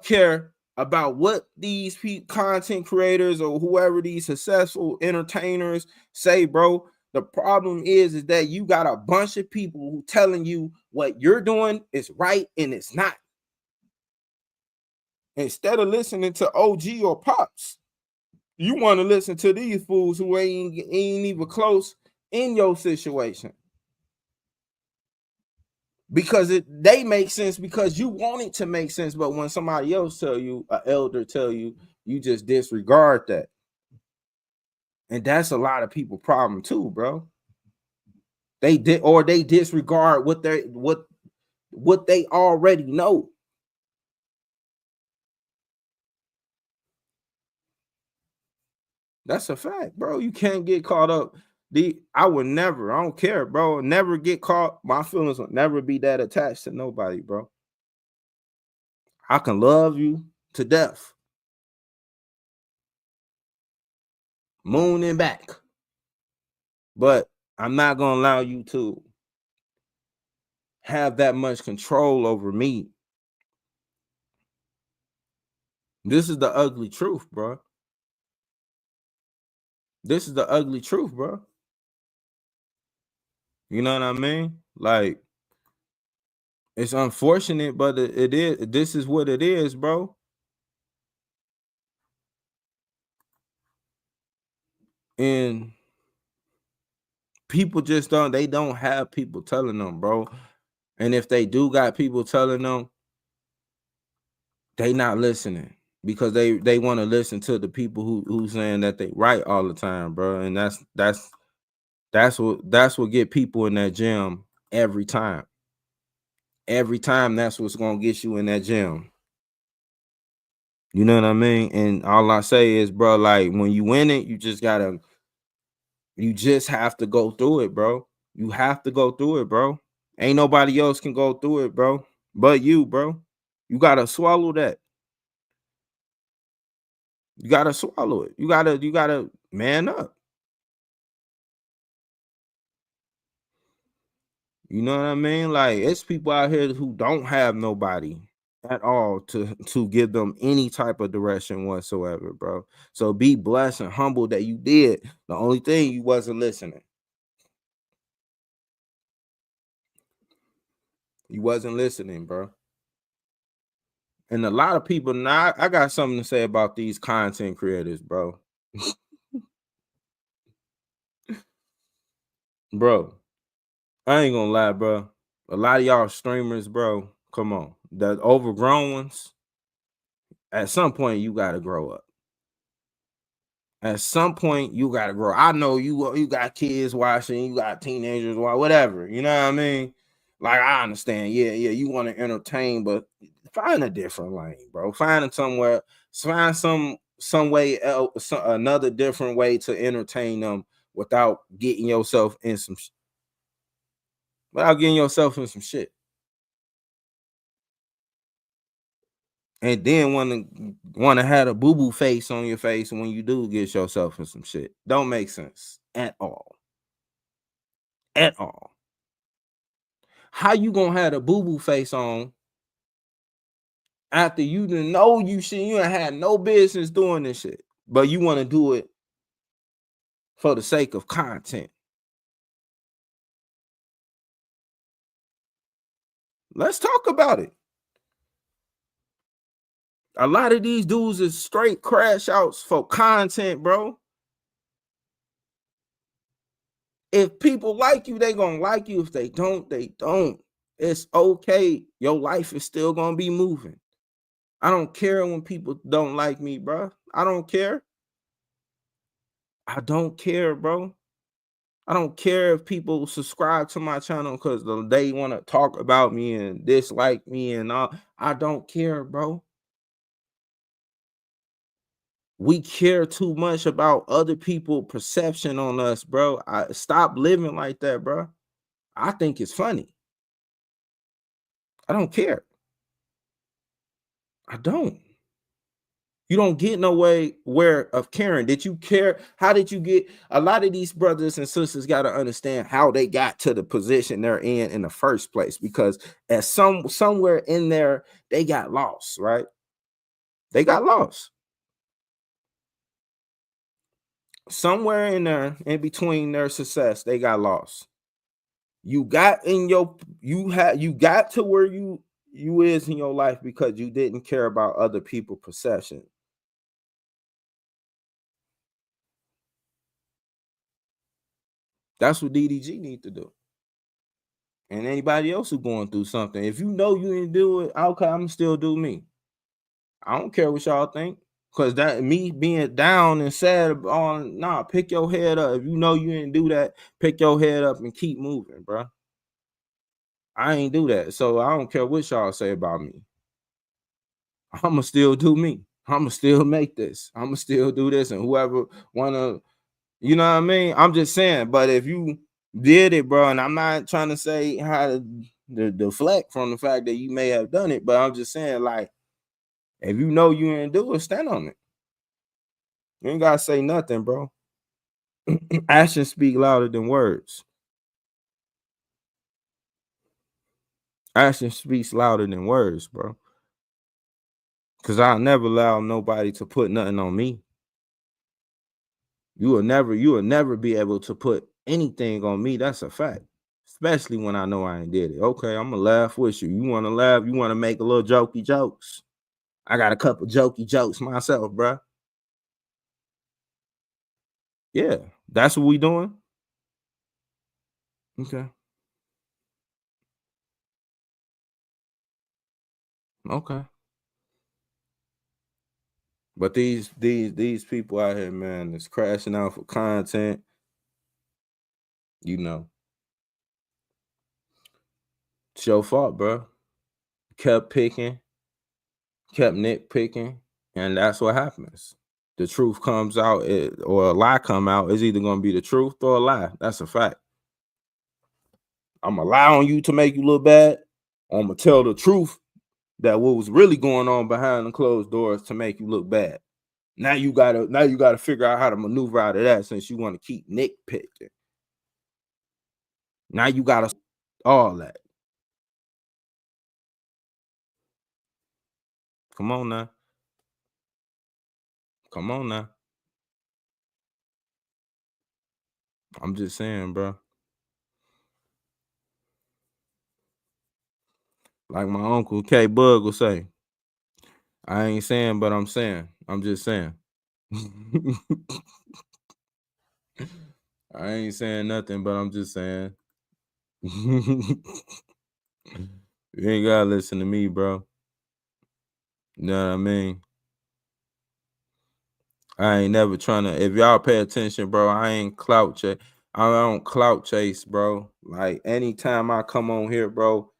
care about what these content creators or whoever these successful entertainers say, bro. The problem is that you got a bunch of people who telling you what you're doing is right and it's not. Instead of listening to OG or Pops, you want to listen to these fools who ain't even close in your situation. Because they make sense because you want it to make sense, but when somebody else tell you, an elder tell you, you just disregard that. And that's a lot of people problem too, bro. They disregard what they already know. That's a fact, bro. You can't get caught up. I would never, I don't care, bro. Never get caught. My feelings will never be that attached to nobody, bro. I can love you to death. Moon and back. But I'm not gonna allow you to have that much control over me. This is the ugly truth, bro. This is the ugly truth, bro. You know what I mean? Like, it's unfortunate, but it is. This is what it is, bro. And people just they don't have people telling them, bro. And if they do got people telling them, they not listening because they want to listen to the people who saying that they right all the time, bro. And that's what get people in that gym every time. Every time, that's what's gonna get you in that gym. You know what I mean? And all I say is, bro, like when you win it, you just have to go through it, bro. You have to go through it, bro. Ain't nobody else can go through it, bro, but you, bro. You gotta swallow that. You gotta swallow it. You gotta man up. You know what I mean? Like, it's people out here who don't have nobody at all to give them any type of direction whatsoever, bro. So be blessed and humble that you did. The only thing, you wasn't listening. You wasn't listening, bro. And a lot of people now, I got something to say about these content creators, bro. Bro, I ain't gonna lie, bro. A lot of y'all streamers, bro, come on. The overgrown ones, at some point you gotta grow up. At some point you gotta grow. I know you got kids watching, you got teenagers watching, whatever. You know what I mean? Like, I understand. Yeah, you want to entertain, but find a different lane, bro. Find it somewhere. Find some way else, another different way to entertain them without getting yourself in some shit. And then want to have a boo-boo face on your face when you do get yourself in some shit. Don't make sense at all. At all. How you gonna have a boo-boo face on after you didn't know you ain't had no business doing this shit, but you want to do it for the sake of content? Let's talk about it. A lot of these dudes is straight crash outs for content, bro. If people like you, they gonna like you. If they don't, they don't. It's okay. Your life is still gonna be moving. I don't care when people don't like me, bro. I don't care. I don't care, bro. I don't care if people subscribe to my channel because they want to talk about me and dislike me and all. I don't care, bro. We care too much about other people's perception on us, bro. I stop living like that, bro. I think it's funny. I don't care. I don't. You don't get no way where of caring. Did you care? How did you get? A lot of these brothers and sisters got to understand how they got to the position they're in the first place, because at somewhere in there they got lost, right? They got lost. somewhere in there, in between their success, they got lost. You got to where you is in your life because you didn't care about other people's perception. That's what DDG need to do. And anybody else who's going through something. If you know you didn't do it, okay, I'm still do me. I don't care what y'all think. Cause that me being down and sad on pick your head up. If you know you didn't do that, pick your head up and keep moving, bro. I ain't do that. So I don't care what y'all say about me. I'ma still do me. I'ma still make this. I'ma still do this. And whoever wanna, you know what I mean? I'm just saying, but if you did it, bro, and I'm not trying to say how to deflect from the fact that you may have done it, but I'm just saying, like, if you know you didn't do it, stand on it. You ain't gotta say nothing, bro. Actions speak louder than words. Action speaks louder than words, bro. Cause I'll never allow nobody to put nothing on me. You will never be able to put anything on me. That's a fact. Especially when I know I ain't did it. Okay, I'm gonna laugh with you. You wanna laugh, you wanna make a little jokey jokes. I got a couple jokey jokes myself, bro. Yeah, that's what we doing. Okay. Okay. But these people out here, man, that's crashing out for content, you know, it's your fault, bro. Kept picking, kept nitpicking, and that's what happens. The truth comes out, or a lie come out. It's either gonna be the truth or a lie. That's a fact. I'm gonna lie on you to make you look bad. Or I'm gonna tell the truth that what was really going on behind the closed doors to make you look bad. Now you gotta figure out how to maneuver out of that since you want to keep nitpicking. Now you gotta all that. Come on now. Come on now. I'm just saying, bro. Like my uncle K Bug will say, I ain't saying, but I'm saying. I'm just saying. I ain't saying nothing, but I'm just saying. You ain't gotta listen to me, bro. You know what I mean? I ain't never trying to. If y'all pay attention, bro, I ain't clout chase. I don't clout chase, bro. Like anytime I come on here, bro,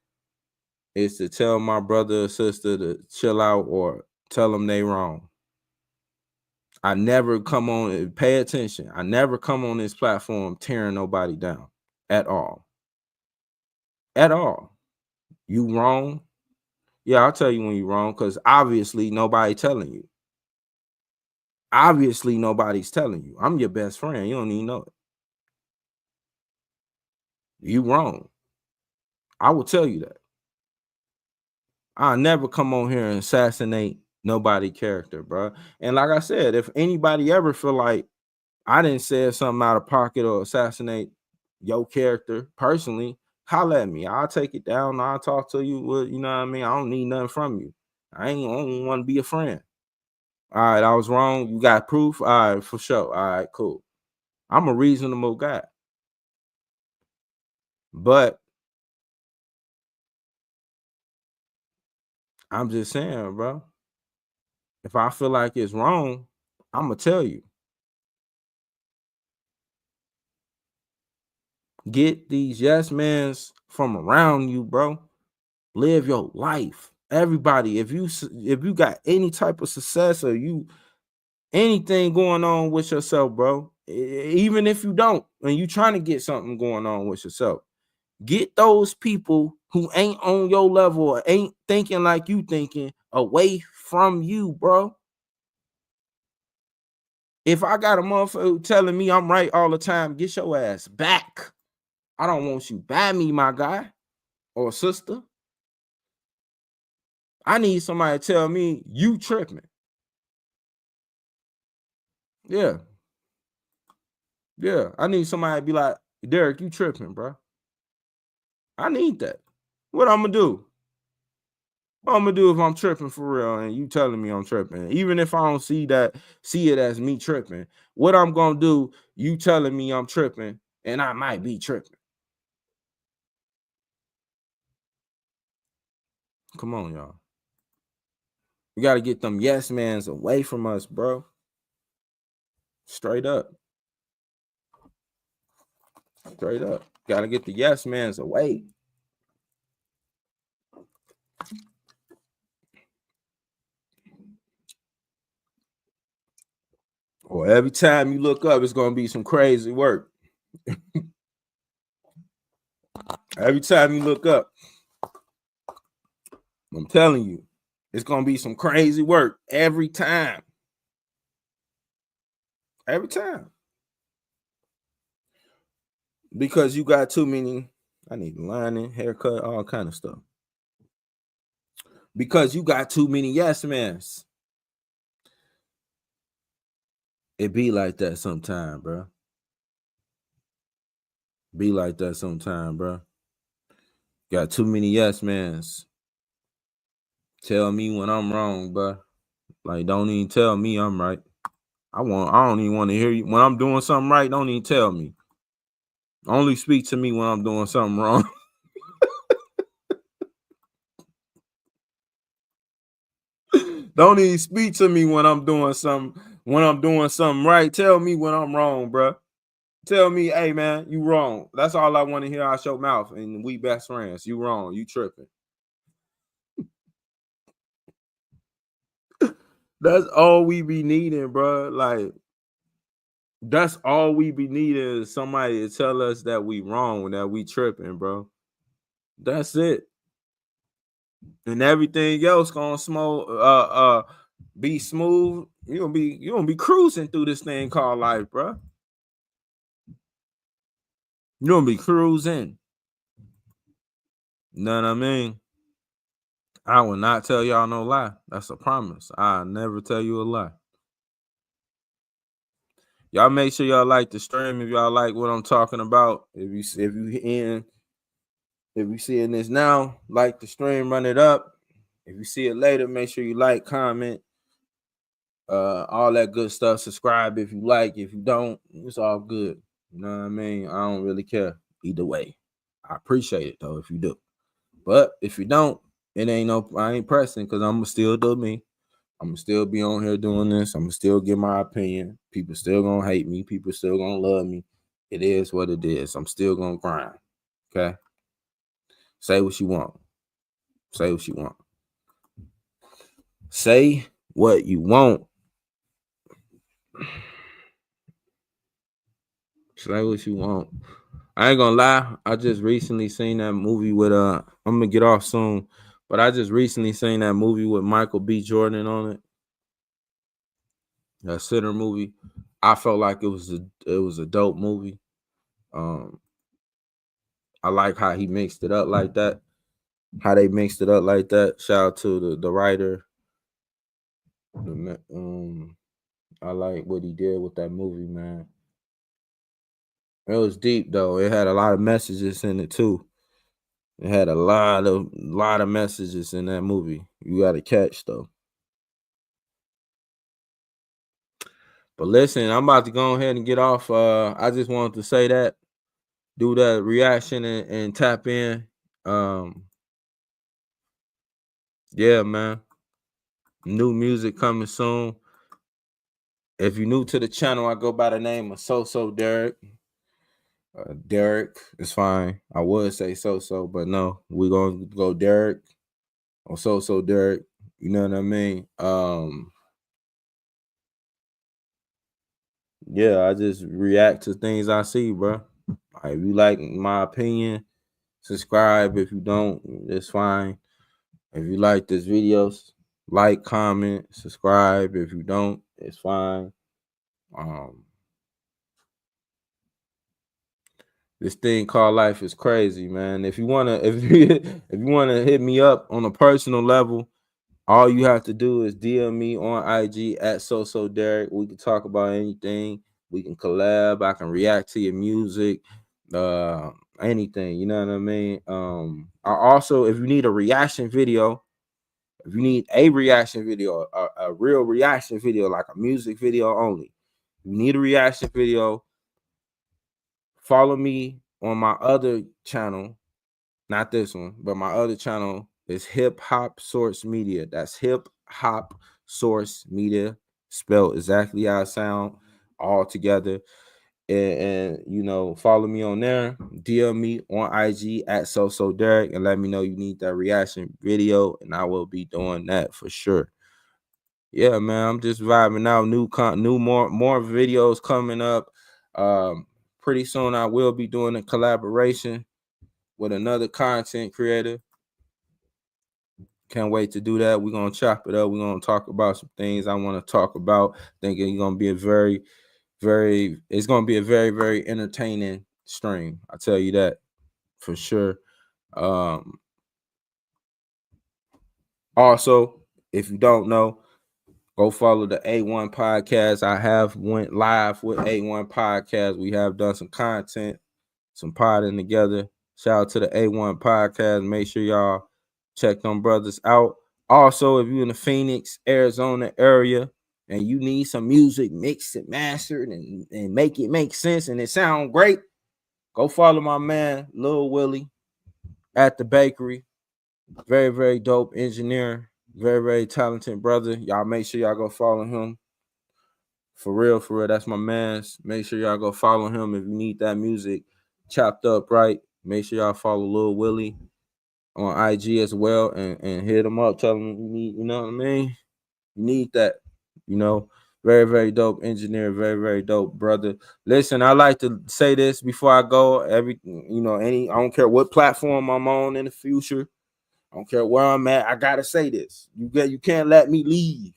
it's to tell my brother or sister to chill out or tell them they wrong. I never come on. Pay attention. I never come on this platform tearing nobody down at all. At all. You wrong? Yeah, I'll tell you when you're wrong because obviously nobody telling you. Obviously nobody's telling you. I'm your best friend. You don't even know it. You wrong. I will tell you that. I'll never come on here and assassinate nobody character, bro. And like I said, if anybody ever feel like I didn't say something out of pocket or assassinate your character personally, holla at me. I'll take it down. I'll talk to you. You know what I mean? I don't need nothing from you. I don't want to be a friend. All right, I was wrong. You got proof? All right, for sure. All right, cool. I'm a reasonable guy. But I'm just saying, bro. If I feel like it's wrong, I'm gonna tell you. Get these yes mans from around you, bro. Live your life. Everybody, if you got any type of success or you anything going on with yourself, bro, even if you don't, and you trying to get something going on with yourself, get those people who ain't on your level or ain't thinking like you thinking away from you, bro. If I got a motherfucker telling me I'm right all the time, get your ass back. I don't want you by me, my guy or sister. I need somebody to tell me you tripping. Yeah. Yeah, I need somebody to be like, Derek, you tripping, bro. I need that. What I'm gonna do? What I'm gonna do if I'm tripping for real and you telling me I'm tripping? Even if I don't see it as me tripping, what I'm gonna do, you telling me I'm tripping, and I might be tripping. Come on, y'all. We gotta get them yes mans away from us, bro. Straight up. Straight up. Gotta get the yes mans away. Or every time you look up, it's gonna be some crazy work. Every time you look up, I'm telling you, it's gonna be some crazy work every time. Every time. Because you got too many. I need lining, haircut, all kind of stuff. Because you got too many yes mans. It be like that sometime, bro. Be like that sometime, bro. Got too many yes mans. Tell me when I'm wrong, bro. Like, don't even tell me I'm right. I don't even want to hear you. When I'm doing something right, don't even tell me. Only speak to me when I'm doing something wrong. Don't even speak to me when I'm doing something right. Tell me when I'm wrong, bro. Tell me, hey man, you wrong. That's all I want to hear out your mouth. And we best friends. You wrong. You tripping. That's all we be needing, bro. Like, that's all we be needing is somebody to tell us that we wrong, that we tripping, bro. That's it. And everything else gonna be smooth. You gonna be cruising through this thing called life, bro. You gonna be cruising. You know what I mean? I will not tell y'all no lie. That's a promise. I'll never tell you a lie. Y'all make sure y'all like the stream if y'all like what I'm talking about. If you seeing this now, like the stream, run it up. If you see it later, make sure you like, comment, all that good stuff. Subscribe if you like. If you don't, it's all good. You know what I mean? I don't really care either way. I appreciate it though if you do. But if you don't, I ain't pressing because I'm gonna still do me. I'm gonna still be on here doing this. I'm gonna still give my opinion. People still gonna hate me. People still gonna love me. It is what it is. I'm still gonna grind. Okay. Say what you want. Say what you want. Say what you want. Say what you want. I ain't gonna lie. I just recently seen that movie with I'm gonna get off soon, but I just recently seen that movie with Michael B. Jordan on it. That Sinner movie. I felt like it was a dope movie. I like how he mixed it up like that. How they mixed it up like that. Shout out to the writer. I like what he did with that movie, man. It was deep though. It had a lot of messages in it too. It had a lot of messages in that movie. You got to catch though. But listen, I'm about to go ahead and get off. I just wanted to say that, do that reaction and tap in. Yeah, man. New music coming soon. If you're new to the channel, I go by the name of So Derek. Derek is fine. I would say So, but no, we're gonna go Derek or So Derek. You know what I mean? Yeah, I just react to things I see, bro. If you like my opinion, subscribe. If you don't, it's fine. If you like this video, like, comment, subscribe. If you don't, it's fine. This thing called life is crazy, man. If you wanna hit me up on a personal level, all you have to do is DM me on IG at So Derek. We can talk about anything. We can collab. I can react to your music, anything. You know what I mean? I also, if you need a reaction video, if you need a reaction video, a real reaction video, like a music video only, you need a reaction video. Follow me on my other channel, not this one, but my other channel is Hip Hop Source Media. That's Hip Hop Source Media, spelled exactly how it sound, all together. And you know, follow me on there. DM me on IG at Derek and let me know you need that reaction video, and I will be doing that for sure. Yeah, man, I'm just vibing out. More videos coming up. Pretty soon I will be doing a collaboration with another content creator. Can't wait to do that. We're gonna chop it up. We're gonna talk about some things I want to talk about. Thinking it's gonna be a very, very entertaining stream. I tell you that for sure. Also, if you don't know, go follow the A1 podcast. I have went live with A1 podcast. We have done some content, some podding together. Shout out to the A1 podcast. Make sure y'all check them brothers out. Also, if you're in the Phoenix, Arizona area and you need some music mixed and mastered and make it make sense and it sound great, go follow my man Lil Willie at the bakery. Very, very dope engineer. Very, very talented brother. Y'all make sure y'all go follow him. For real, that's my man's. Make sure y'all go follow him if you need that music chopped up right. Make sure y'all follow Lil Willie on IG as well and hit him up. Tell him you need, you know what I mean? You need that, you know. Very, very dope engineer, very, very dope brother. Listen, I like to say this before I go. I don't care what platform I'm on in the future. I don't care where I'm at. I gotta say this. You can't let me leave.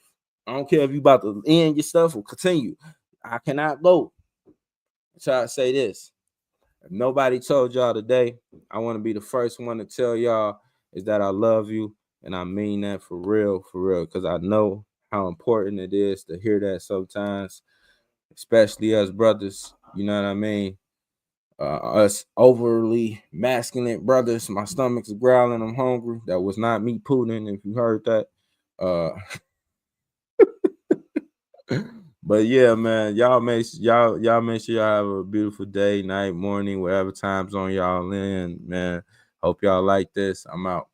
I don't care if you about to end your stuff or continue. I cannot go. So I say this. If nobody told y'all today, I want to be the first one to tell y'all is that I love you. And I mean that for real, because I know how important it is to hear that sometimes, especially us brothers. You know what I mean? Us overly masculine brothers. My stomach's growling. I'm hungry. That was not me Putin, if you heard that. But yeah, man, y'all make sure y'all have a beautiful day, night, morning, whatever time zone y'all in, man. Hope y'all like this. I'm out.